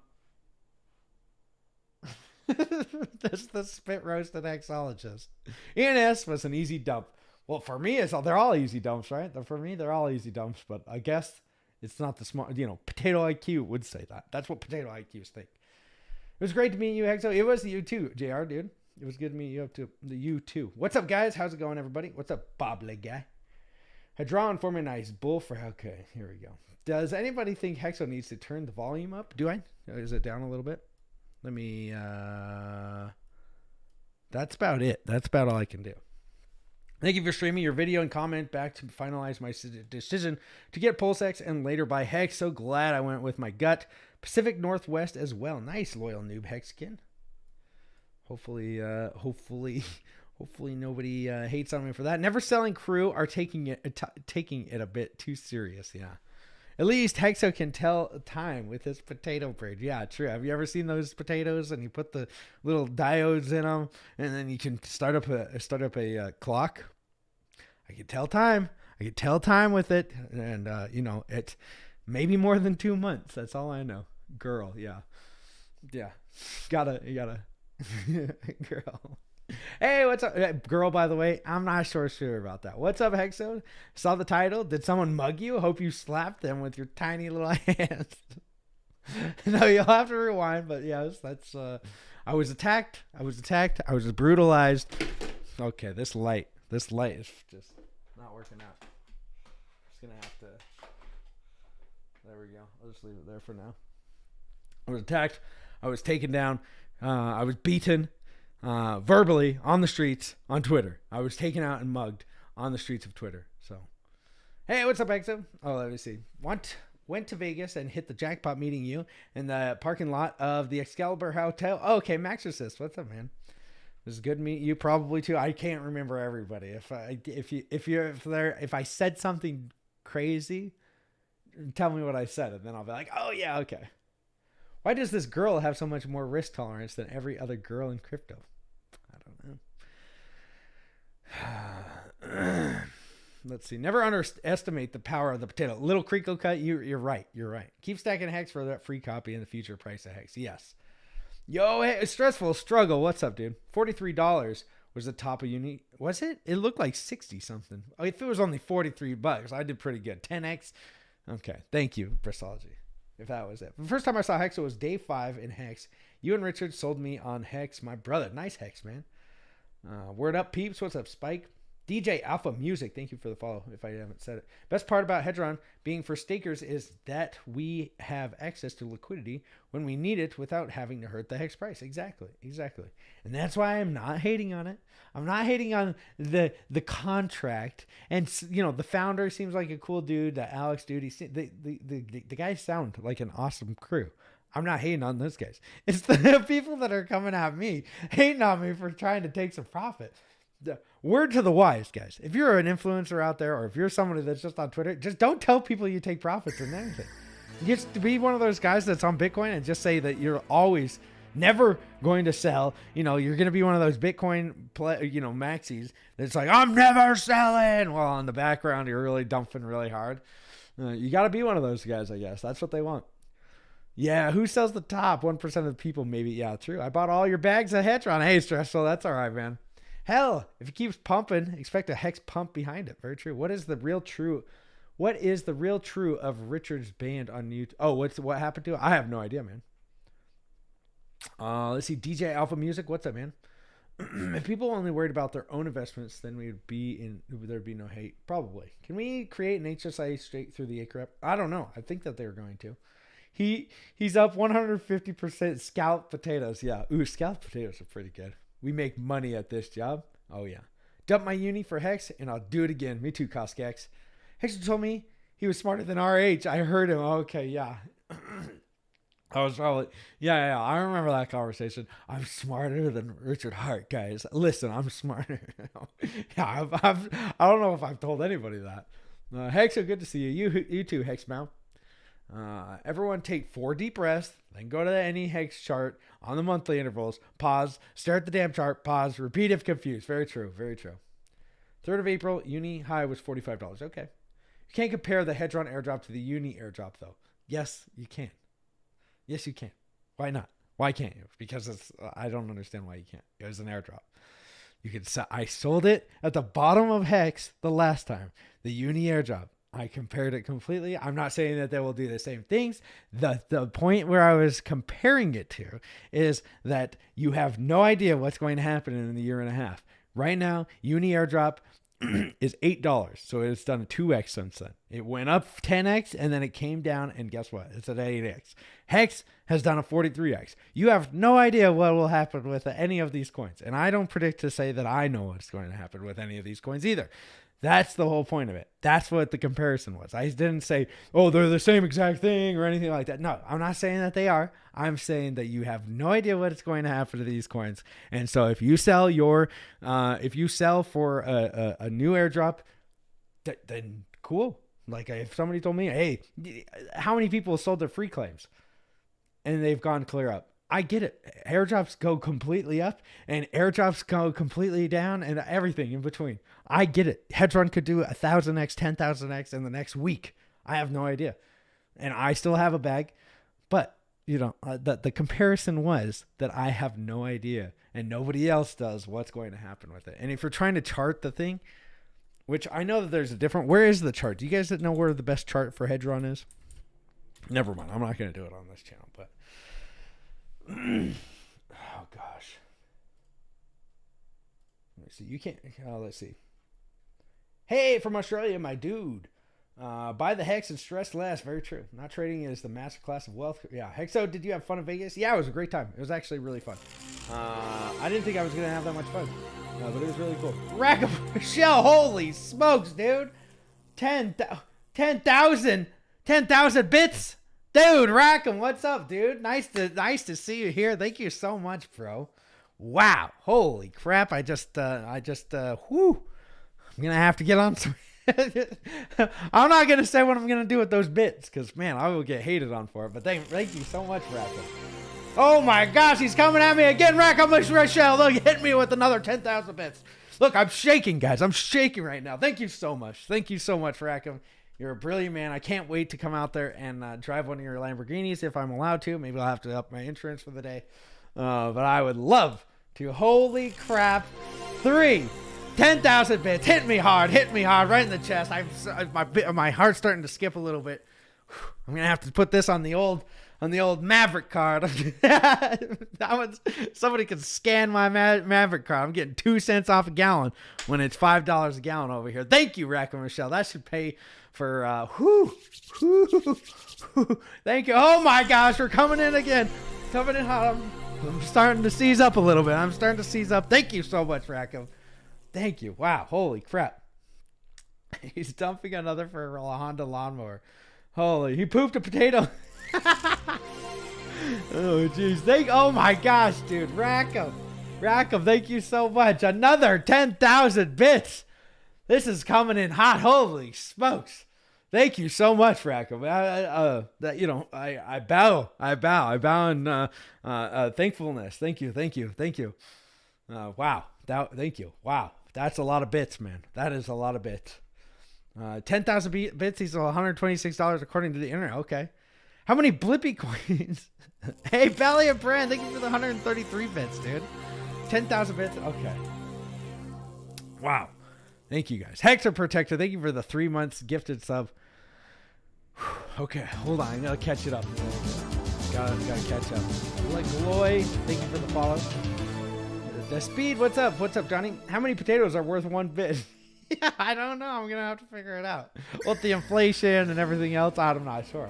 That's the spit roasted exologist. ENS was an easy dump. Well, for me, they're all easy dumps, right? For me, they're all easy dumps, but I guess it's not the smart, you know, Potato IQ would say that. That's what Potato IQs think. It was great to meet you, Hexo. It was you too, JR, dude. It was good to meet you up to you too. What's up, guys? How's it going, everybody? What's up, Bob Leg Guy? Hadron for me, nice. Bull for, okay, here we go. Does anybody think Hexo needs to turn the volume up? Do I? Is it down a little bit? Let me, that's about it. That's about all I can do. Thank you for streaming your video and comment back to finalize my decision to get Pulsex and later buy Hex. So glad I went with my gut. Pacific Northwest as well. Nice, loyal noob Hexkin. Hopefully nobody hates on me for that. Never Selling crew are taking it a bit too serious. Yeah. At least Hexo can tell time with his potato braid. Yeah, true. Have you ever seen those potatoes and you put the little diodes in them and then you can start up a clock? I can tell time. I can tell time with it, and it maybe more than 2 months. That's all I know. Girl, yeah. You gotta girl. Hey, what's up, girl? By the way, I'm not sure about that. What's up, Hexo? Saw the title. Did someone mug you? Hope you slapped them with your tiny little hands. No, you'll have to rewind. But yes, that's. I was attacked. I was brutalized. Okay, this light is just not working out. Just gonna have to. There we go. I'll just leave it there for now. I was attacked. I was taken down. I was beaten verbally on the streets on Twitter. I was taken out and mugged on the streets of Twitter. So, hey, what's up, Exo? Oh, let me see. Went to Vegas and hit the jackpot meeting you in the parking lot of the Excalibur Hotel. Oh, okay, Maxorcist. What's up, man? It was good to meet you. Probably too. I can't remember everybody. If I said something crazy, tell me what I said, and then I'll be like, oh yeah, okay. Why does this girl have so much more risk tolerance than every other girl in crypto? I don't know. Let's see. Never underestimate the power of the potato. Little crinkle cut. You're right. Keep stacking Hex for that free copy in the future price of Hex. Yes. Yo, hey, stressful struggle. What's up, dude? $43 was the top of uni. Was it? It looked like 60 something. Oh, if it was only $43, I did pretty good. 10X. Okay. Thank you, Bristology. If that was it. The first time I saw Hex, it was day 5 in Hex. You and Richard sold me on Hex. My brother. Nice Hex, man. Word up, peeps. What's up, Spike? DJ Alpha Music. Thank you for the follow, if I haven't said it. Best part about Hedron being for stakers is that we have access to liquidity when we need it without having to hurt the Hex price. Exactly. And that's why I'm not hating on it. I'm not hating on the contract. And, the founder seems like a cool dude. That Alex dude, the guys sound like an awesome crew. I'm not hating on those guys. It's the people that are coming at me, hating on me for trying to take some profit. Word to the wise, guys. If you're an influencer out there, or if you're somebody that's just on Twitter, just don't tell people you take profits in anything. Just to be one of those guys that's on Bitcoin and just say that you're always never going to sell. You're going to be one of those Bitcoin maxis that's like, I'm never selling. Well, in the background, you're really dumping really hard. You got to be one of those guys, I guess. That's what they want. Yeah, who sells the top? 1% of the people, maybe. Yeah, true. I bought all your bags of Hedron. Hey, Stressful, that's all right, man. Hell, if it keeps pumping, expect a Hex pump behind it. Very true. What is the real true of Richard's band on YouTube? Oh, what happened to it? I have no idea, man. Let's see. DJ Alpha Music. What's up, man? If people only worried about their own investments, then there'd be no hate. Probably. Can we create an HSI straight through the ACREP? I don't know. I think that they're going to. He's up 150% scalloped potatoes. Yeah. Ooh, scalloped potatoes are pretty good. We make money at this job. Oh, yeah. Dump my uni for Hex, and I'll do it again. Me too, Coscax. Hex told me he was smarter than RH. I heard him. Okay, yeah. I was probably... Yeah. I remember that conversation. I'm smarter than Richard Hart, guys. Listen, I'm smarter. Yeah, I don't know if I've told anybody that. Hex, so good to see you. You too, Hex Mount. Everyone take 4 deep breaths, then go to any Hex chart on the monthly intervals, pause, stare at the damn chart, pause, repeat if confused. Very true. 3rd of April, uni high was $45. Okay. You can't compare the Hedron airdrop to the uni airdrop, though. Yes, you can. Yes, you can. Why not? Why can't you? Because I don't understand why you can't. It was an airdrop. You could. I sold it at the bottom of Hex the last time. The uni airdrop. I compared it completely. I'm not saying that they will do the same things. The point where I was comparing it to is that you have no idea what's going to happen in the year and a half. Right now, uni airdrop is $8. So it's done a 2x since then. It went up 10x and then it came down, and guess what? It's at 8x. Hex has done a 43x. You have no idea what will happen with any of these coins. And I don't predict to say that I know what's going to happen with any of these coins either. That's the whole point of it. That's what the comparison was. I didn't say, oh, they're the same exact thing or anything like that. No, I'm not saying that they are. I'm saying that you have no idea what's going to happen to these coins. And so if you sell for a new airdrop, then cool. Like if somebody told me, hey, how many people sold their free claims and they've gone clear up? I get it. Airdrops go completely up and airdrops go completely down and everything in between. I get it. Hedron could do 1,000x, 10,000x in the next week. I have no idea. And I still have a bag. But, the comparison was that I have no idea and nobody else does what's going to happen with it. And if you're trying to chart the thing, which I know that there's a different, where is the chart? Do you guys know where the best chart for Hedron is? Never mind. I'm not going to do it on this channel, but oh gosh. Let me see. You can't. Let's see. Hey, from Australia, my dude. Buy the Hex and stress less. Very true. Not trading is the master class of wealth. Yeah. Hexo, did you have fun in Vegas? Yeah, it was a great time. It was actually really fun. I didn't think I was gonna have that much fun, but it was really cool. Rack of Michelle. Holy smokes, dude. 10,000 bits. Dude, Rackham, what's up, dude? Nice to see you here. Thank you so much, bro. Wow. Holy crap. I just whoo. I'm going to have to get on some. I'm not going to say what I'm going to do with those bits because, man, I will get hated on for it. But thank you so much, Rackham. Oh, my gosh. He's coming at me again. Rackham Rochelle. Look, hit me with another 10,000 bits. Look, I'm shaking, guys. I'm shaking right now. Thank you so much. Thank you so much, Rackham. You're a brilliant man. I can't wait to come out there and drive one of your Lamborghinis if I'm allowed to. Maybe I'll have to up my insurance for the day. But I would love to. Holy crap. 10,000 bits. Hit me hard right in the chest. My heart's starting to skip a little bit. I'm going to have to put this on the old Maverick card. Somebody can scan my Maverick card. I'm getting 2 cents off a gallon when it's $5 a gallon over here. Thank you, Rackham Michelle. That should pay for thank you. Oh my gosh, we're coming in again. Coming in hot. I'm starting to seize up a little bit. Thank you so much, Rackham. Thank you. Wow, holy crap. He's dumping another for a Honda lawnmower. Holy, he pooped a potato. Oh jeez. Oh my gosh, dude. Rackham, thank you so much. Another 10,000 bits. This is coming in hot. Holy smokes. Thank you so much, Rackham. I bow in thankfulness. Thank you. Wow. Thank you. Wow. That's a lot of bits, man. That is a lot of bits. 10,000 bits equals $126 according to the internet. Okay. How many Blippy coins? Hey, Belly and Brand, thank you for the 133 bits, dude. 10,000 bits. Okay. Wow. Thank you guys. Hexer Protector, thank you for the 3 months gifted sub. Okay, hold on. I gotta catch it up. Gotta catch up. Like Gloy, thank you for the follow. The Speed, what's up? What's up, Johnny? How many potatoes are worth 1 bit? Yeah, I don't know. I'm gonna have to figure it out. With the inflation and everything else, I'm not sure.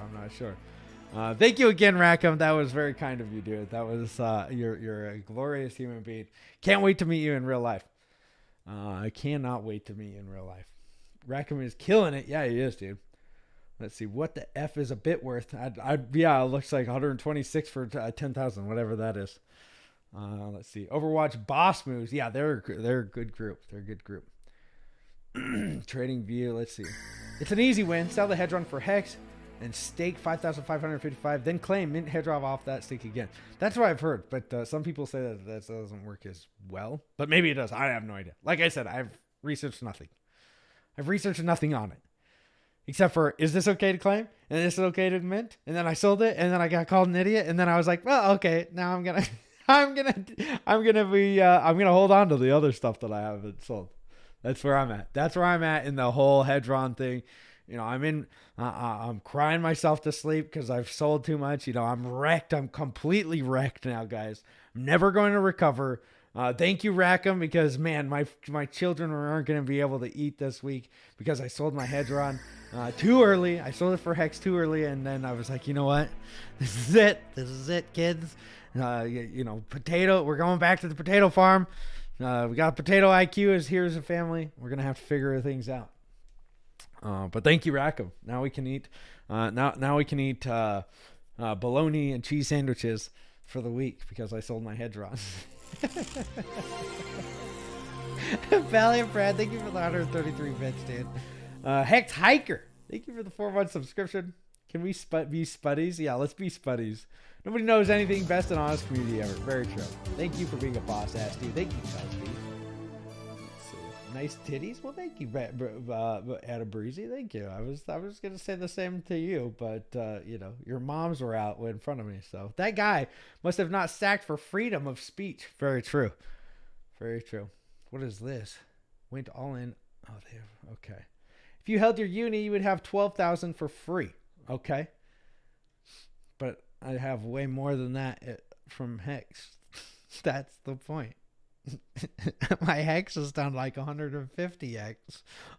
Thank you again, Rackham. That was very kind of you, dude. That was you're a glorious human being. Can't wait to meet you in real life. I cannot wait to meet you in real life. Rackham is killing it. Yeah, he is, dude. Let's see. What the F is a bit worth? Yeah, it looks like 126 for 10,000, whatever that is. Let's see. Overwatch Boss Moves. Yeah, they're a good group. Trading View. Let's see. It's an easy win. Sell the Hedron for Hex and stake 5,555. Then claim mint Hedron off that stake again. That's what I've heard. But some people say that doesn't work as well. But maybe it does. I have no idea. Like I said, I've researched nothing. I've researched nothing on it. Except for, is this okay to claim? And is this okay to mint? And then I sold it. And then I got called an idiot. And then I was like, well, okay. Now I'm gonna hold on to the other stuff that I haven't sold. That's where I'm at. That's where I'm at in the whole Hedron thing. You know, I'm crying myself to sleep because I've sold too much. You know, I'm wrecked. I'm completely wrecked now, guys. I'm never going to recover. Thank you, Rackham, because, man, my children aren't going to be able to eat this week because I sold my Hedron too early. I sold it for Hex too early, and then I was like, you know what? This is it, kids. Potato. We're going back to the potato farm. We got Potato IQ is here as a family. We're gonna have to figure things out. But thank you, Rackham. Now we can eat. Now we can eat bologna and cheese sandwiches for the week because I sold my Hedron. Valiant Brad, thank you for the 133 bits, dude. Hex Hiker, thank you for the 4-month subscription. Can we be spuddies? Yeah, let's be spuddies. Nobody knows anything best in honest community ever. Very true. Thank you for being a boss ass dude. Thank you, Cosby. Nice titties. Well, thank you, Adam Breezy. Thank you. I was gonna say the same to you, but you know, your moms were out in front of me, so that guy must have not sacked for freedom of speech. Very true. Very true. What is this? Went all in. Oh, okay. If you held your uni, you would have 12,000 for free. Okay. But I have way more than that from Hex. That's the point. My Hex is down like 150x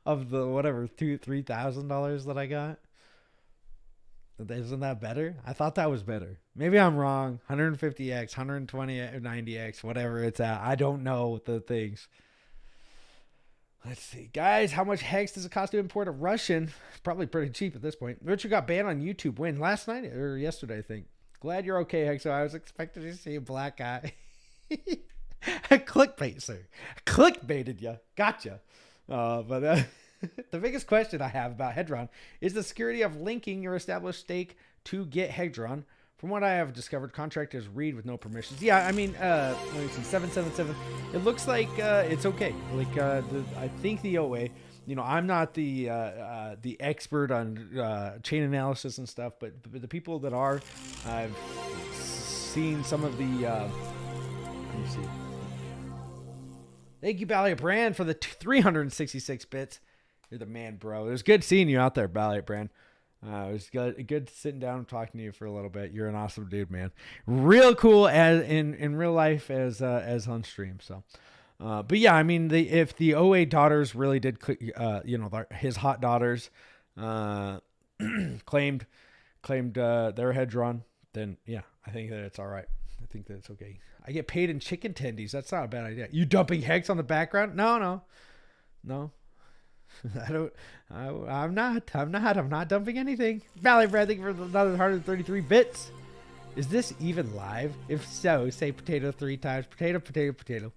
of the whatever $3,000 that I got. Isn't that better? I thought that was better. Maybe I'm wrong. 150x, 120, 90x, whatever it's at. I don't know the things. Let's see, guys. How much Hex does it cost to import a Russian? Probably pretty cheap at this point. Richard got banned on YouTube. When? Last night or yesterday, I think. Glad you're okay, Hex. So I was expecting to see a black guy. Clickbait, sir. Clickbaited ya. Gotcha. But the biggest question I have about Hedron is the security of linking your established stake to get Hedron. From what I have discovered, contractors read with no permissions. Yeah, I mean, let me see, 777. It looks like it's okay. Like, I think the OA, you know, I'm not the expert on chain analysis and stuff, but the people that are, I've seen some of the, let me see. Thank you, Balliot Brand, for the 366 bits. You're the man, bro. It was good seeing you out there, Balliot Brand. It was good sitting down and talking to you for a little bit. You're an awesome dude, man. Real cool as in real life as on stream. So, but yeah, I mean, if the OA daughters really did, you know, his hot daughters, claimed their Hedron, then yeah, I think that it's all right. I think that it's okay. I get paid in chicken tendies. That's not a bad idea. You dumping Hex on the background? No. I'm not dumping anything. Valley Brad, thank you for another 133 bits. Is this even live? If so, say potato 3 times. Potato.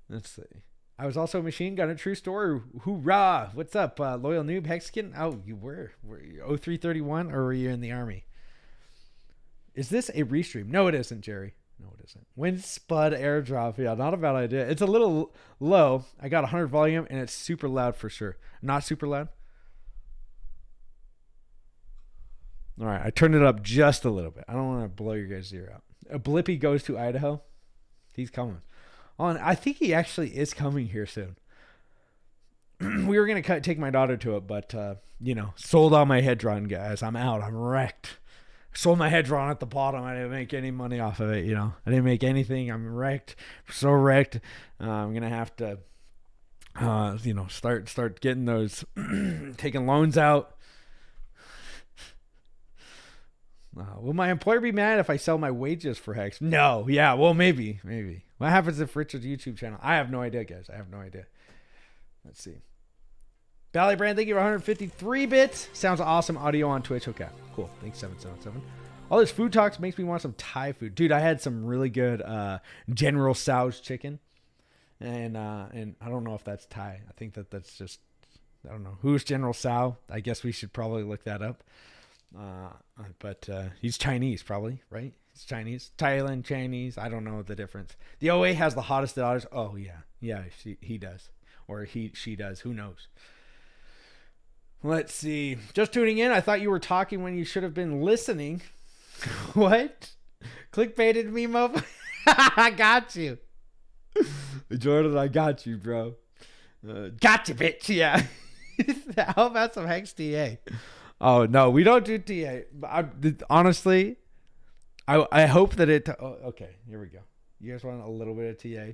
Let's see. I was also a machine gun. A true story. Hoorah! What's up, loyal noob Hexkin? Oh, you were you 0331 or were you in the army? Is this a restream? No, it isn't, Jerry. No, it isn't. Wind Spud airdrop. Yeah, not a bad idea. It's a little low. I got 100 volume and it's super loud for sure. Not super loud. All right, I turned it up just a little bit. I don't want to blow your guys' ear out. A Blippy goes to Idaho. He's coming. I think he actually is coming here soon. We were going to take my daughter to it, but, you know, sold all my Hedron, guys. I'm out. I'm wrecked. Sold my Hedron at the bottom. I didn't make any money off of it, you know. I didn't make anything. I'm wrecked. So wrecked. I'm going to have to, you know, start getting those, taking loans out. Will my employer be mad if I sell my wages for Hex? No. Yeah, well, maybe. What happens if Richard's YouTube channel? I have no idea, guys. I have no idea. Let's see. Valley Brand, thank you for 153 bits. Sounds awesome. Audio on Twitch. Okay, cool. Thanks, 777. All this food talks makes me want some Thai food. Dude, I had some really good General Tso's chicken. And I don't know if that's Thai. I think that's just, I don't know. Who's General Tso? I guess we should probably look that up. But he's Chinese, probably, right? He's Chinese. Thailand, Chinese. I don't know the difference. The OA has the hottest daughters. Oh, yeah. Yeah, he does. Or she does. Who knows? Let's see. Just tuning in. I thought you were talking when you should have been listening. What? Clickbaited me, mofo? I got you. Jordan, I got you, bro. Gotcha, bitch. Yeah. How about some Hex TA? Oh, no. We don't do TA. Honestly, I hope that it... okay, here we go. You guys want a little bit of TA?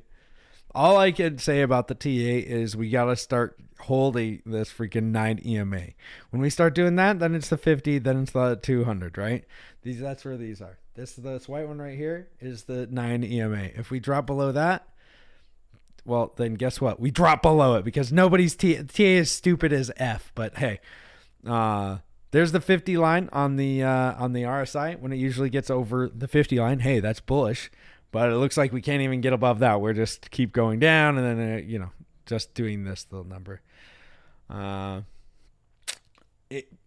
All I can say about the TA is we got to start holding this freaking 9 EMA. When we start doing that, then it's the 50, then it's the 200, right? That's where these are. This white one right here is the 9 EMA. If we drop below that, well, then guess what? We drop below it because nobody's TA is stupid as F. But hey, there's the 50 line on the RSI. When it usually gets over the 50 line, hey, that's bullish. But it looks like we can't even get above that. We're just keep going down, and then just doing this little number.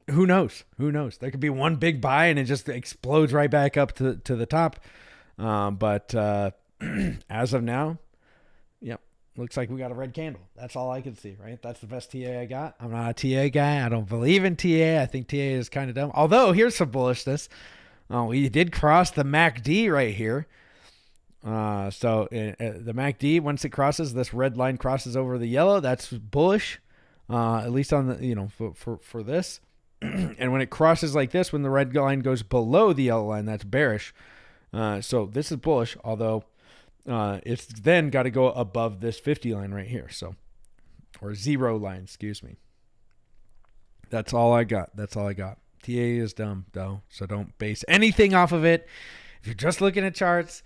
Who knows? Who knows? There could be one big buy and it just explodes right back up to the top. But as of now, yep, looks like we got a red candle. That's all I can see, right? That's the best TA I got. I'm not a TA guy. I don't believe in TA. I think TA is kind of dumb. Although, here's some bullishness. We did cross the MACD right here. So the MACD, once it crosses, this red line crosses over the yellow. That's bullish, at least on the, for this. And when it crosses like this, when the red line goes below the yellow line, that's bearish. So this is bullish, although it's then got to go above this 50 line right here. So, or 0 line, excuse me. That's all I got. That's all I got. TA is dumb, though, so don't base anything off of it. If you're just looking at charts,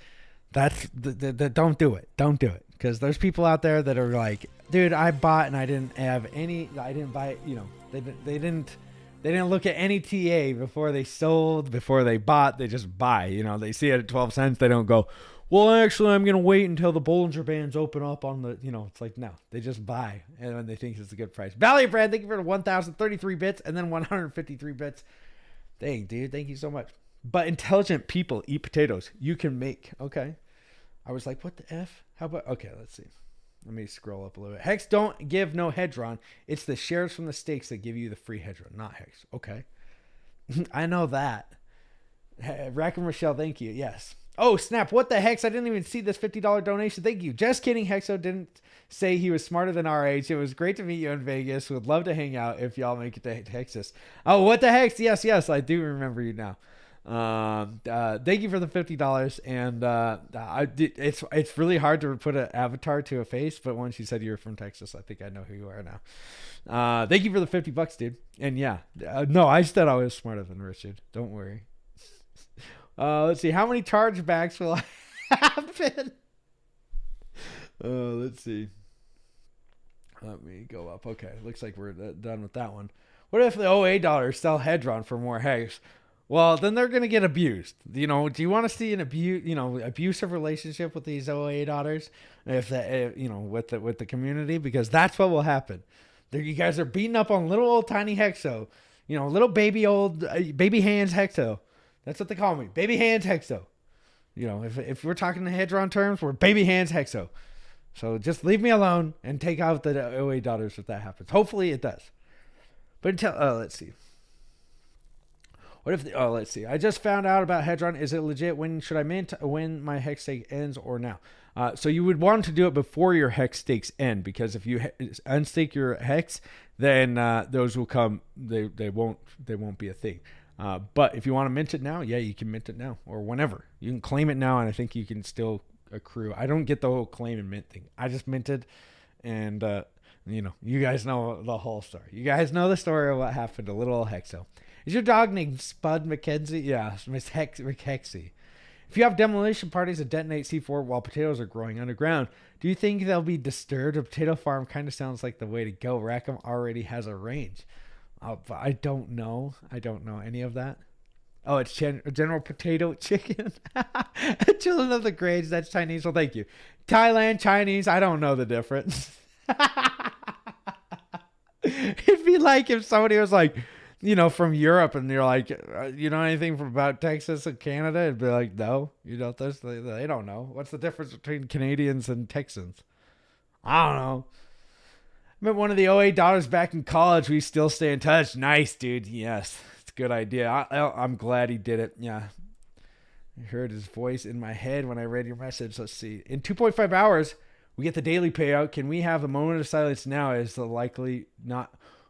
don't do it. Don't do it. Because there's people out there that are like, dude, I bought and I didn't buy, they didn't look at any TA before they sold, before they bought. They just buy. They see it at 12 cents. They don't go, well, actually, I'm going to wait until the Bollinger Bands open up on the, it's like, no, they just buy. And when they think it's a good price. Valley Brad, thank you for the 1,033 bits and then 153 bits. Dang, dude, thank you so much. But intelligent people eat potatoes. You can make. Okay. I was like, what the F? How about, okay, let's see. Let me scroll up a little bit. Hex don't give no hedron. It's the shares from the stakes that give you the free hedron, not Hex. Okay. I know that. Rack and Rochelle, thank you. Yes. Oh, snap. What the hex? I didn't even see this $50 donation. Thank you. Just kidding. Hexo didn't say he was smarter than RH. It was great to meet you in Vegas. Would love to hang out if y'all make it to Texas. Oh, what the hex? Yes. I do remember you now. Thank you for the $50. And it's really hard to put an avatar to a face, but once you said you were from Texas, I think I know who you are now. Thank you for the $50, dude. And yeah, no, I said I was smarter than Richard. Don't worry. Let's see. How many chargebacks will happen? Let's see. Let me go up. Okay. Looks like we're done with that one. What if the OA dollars sell Hedron for more hex? Well, then they're going to get abused. Do you want to see an abusive relationship with these OA daughters? With the community? Because that's what will happen. You guys are beating up on little old tiny Hexo. Little baby hands Hexo. That's what they call me. Baby hands Hexo. If we're talking in Hedron terms, we're baby hands Hexo. So just leave me alone and take out the OA daughters if that happens. Hopefully it does. But let's see. What if let's see. I just found out about Hedron. Is it legit? When should I mint? When my hex stake ends or now? So you would want to do it before your hex stakes end, because if you unstake your hex, then those will come. They won't be a thing. But if you want to mint it now, yeah, you can mint it now or whenever. You can claim it now, and I think you can still accrue. I don't get the whole claim and mint thing. I just minted, and you guys know the whole story. You guys know the story of what happened to little Hexo. Is your dog named Spud McKenzie? Yeah, Miss McHexie. If you have demolition parties that detonate C4 while potatoes are growing underground, do you think they'll be disturbed? A potato farm kind of sounds like the way to go. Rackham already has a range. I don't know. I don't know any of that. Oh, it's General Potato Chicken. Children of the Grades. That's Chinese. Well, thank you. Thailand, Chinese. I don't know the difference. It'd be like if somebody was like, from Europe, and you're like, you know anything about Texas and Canada? It'd be like, no, you know this. They don't know. What's the difference between Canadians and Texans? I don't know. I met one of the OA daughters back in college. We still stay in touch. Nice, dude. Yes, it's a good idea. I'm glad he did it. Yeah. I heard his voice in my head when I read your message. Let's see. In 2.5 hours, we get the daily payout. Can we have a moment of silence now, as the likely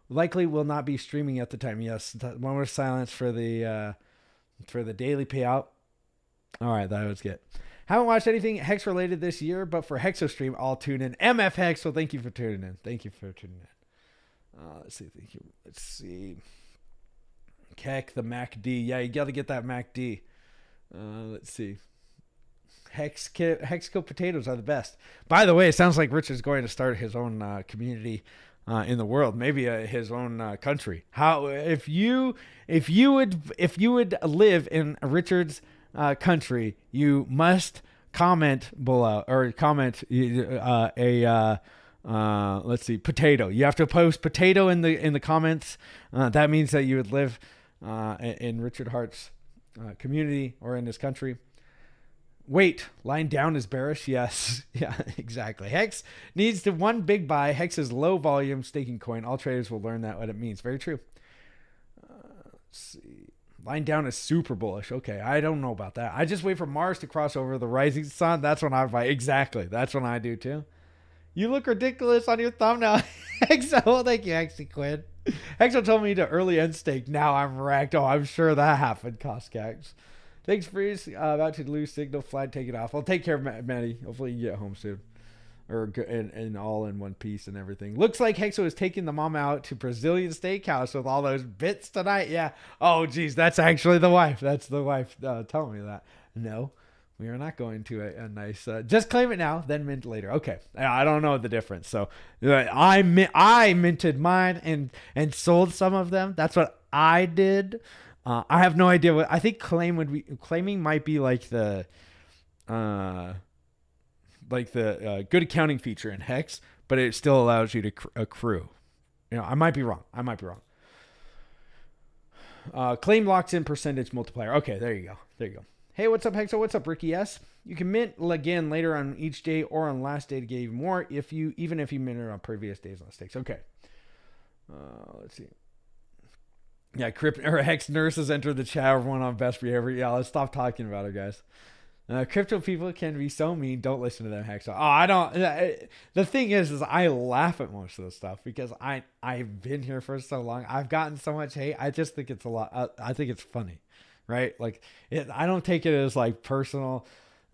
will not be streaming at the time? Yes, moment of silence for the daily payout. All right, that was good. Haven't watched anything Hex related this year, but for Hexostream, I'll tune in. MF Hex, so thank you for tuning in. Thank you for tuning in. Let's see. Thank you. Let's see. Keck, the MACD. Yeah, you got to get that MACD. Let's see. Hexco potatoes are the best. By the way, it sounds like Rich is going to start his own community in the world, maybe his own country. How if you would live in Richard's country, you must comment below or comment let's see, potato. You have to post potato in the comments. That means that you would live in Richard Hart's community or in his country. Wait, lying down is bearish? Yes. Yeah, exactly. Hex needs to one big buy. Hex is low volume staking coin. All traders will learn that what it means. Very true. Let's see. Lying down is super bullish. Okay, I don't know about that. I just wait for Mars to cross over the rising sun. That's when I buy. Exactly. That's when I do too. You look ridiculous on your thumbnail. Hexo, well, thank you, Hexy Quinn. Hexo told me to early end stake. Now I'm wrecked. Oh, I'm sure that happened, Coscax. Thanks, Freeze. About to lose signal. Flag, take it off. Well, take care, Maddie. Hopefully you get home soon. Or and all in one piece and everything. Looks like Hexo is taking the mom out to Brazilian steakhouse with all those bits tonight. Yeah. Oh, geez. That's actually the wife. That's the wife telling me that. No. We are not going to a nice. Just claim it now, then mint later. Okay, I don't know the difference. So I minted mine and sold some of them. That's what I did. I have no idea what I think claiming might be like the good accounting feature in Hex, but it still allows you to accrue. I might be wrong. Claim locks in percentage multiplier. Okay, there you go. Hey, what's up, Hexo? What's up, Ricky S? You can mint again later on each day or on last day to get even more even if you minted on previous days on stakes. Okay. Let's see. Yeah, Hex nurses entered the chat. Everyone on best behavior. Yeah, let's stop talking about it, guys. Crypto people can be so mean. Don't listen to them, Hexo. Oh, I don't. The thing is I laugh at most of this stuff because I've been here for so long. I've gotten so much hate. I just think it's a lot. I think it's funny. Right? Like I don't take it as like personal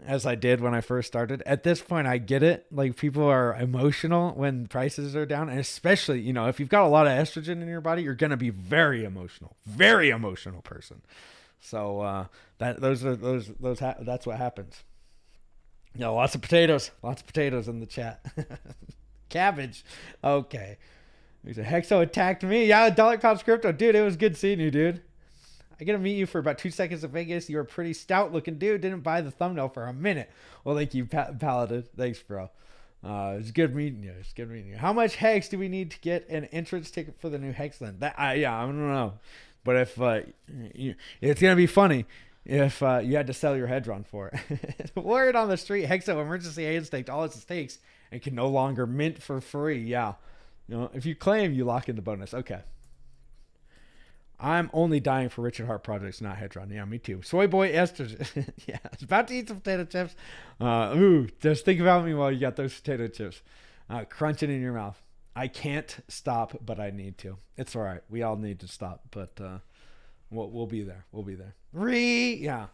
as I did when I first started. At this point, I get it. Like people are emotional when prices are down. And especially, if you've got a lot of estrogen in your body, you're going to be very emotional person. So, that's what happens. Lots of potatoes in the chat. Cabbage. Okay. Hexo attacked me. Yeah, dollar cost crypto. Dude, it was good seeing you, dude. I get to meet you for about 2 seconds in Vegas. You're a pretty stout looking dude. Didn't buy the thumbnail for a minute. Well, thank you, Paladin. Thanks, bro. It's good meeting you. How much Hex do we need to get an entrance ticket for the new Hexland? I don't know. But if it's going to be funny if you had to sell your Hedron for it. Word on the street, Hexo emergency hand staked all its stakes and can no longer mint for free. Yeah. If you claim, you lock in the bonus. Okay. I'm only dying for Richard Hart projects, not Hedron. Yeah, me too. Soy boy estrogen. Yeah, it's about to eat some potato chips. Just think about me while you got those potato chips. Crunching in your mouth. I can't stop, but I need to. It's all right. We all need to stop, but we'll be there. Yeah.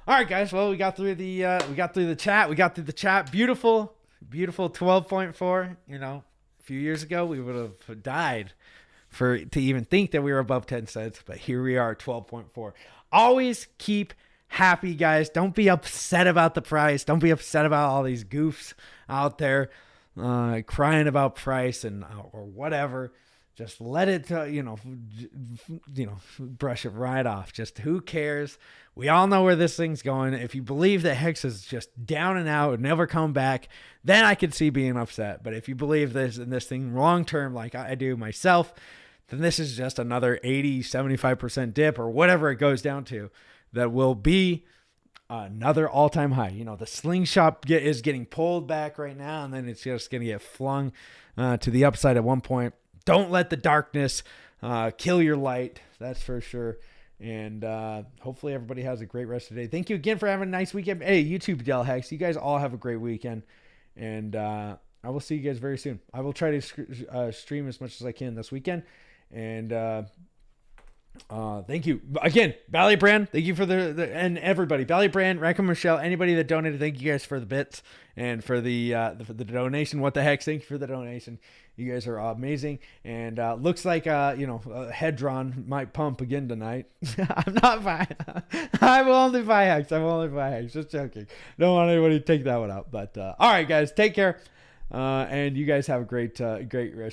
All right, guys. Well, we got through the chat. Beautiful 12.4. A few years ago we would have died to even think that we were above 10 cents, but here we are, 12.4. Always keep happy, guys. Don't be upset about the price. Don't be upset about all these goofs out there crying about price or whatever. Just let it, brush it right off. Just who cares? We all know where this thing's going. If you believe that Hex is just down and out and never come back, then I could see being upset. But if you believe this thing long term, like I do myself, then this is just another 80, 75% dip or whatever it goes down to that will be another all-time high. The slingshot is getting pulled back right now, and then it's just going to get flung to the upside at one point. Don't let the darkness kill your light. That's for sure. And hopefully everybody has a great rest of the day. Thank you again for having a nice weekend. Hey, YouTube Del Hex, you guys all have a great weekend. And I will see you guys very soon. I will try to stream as much as I can this weekend. And Thank you again, Valley Brand. Thank you for the and everybody, Valley Brand, Rackham Michelle, anybody that donated. Thank you guys for the bits and for the donation. What the heck? Thank you for the donation. You guys are amazing. And looks like Hedron might pump again tonight. I'm not buying. I will only buy Hex. I will only buy Hex. Just joking. Don't want anybody to take that one out. But all right, guys, take care. And you guys have a great rest.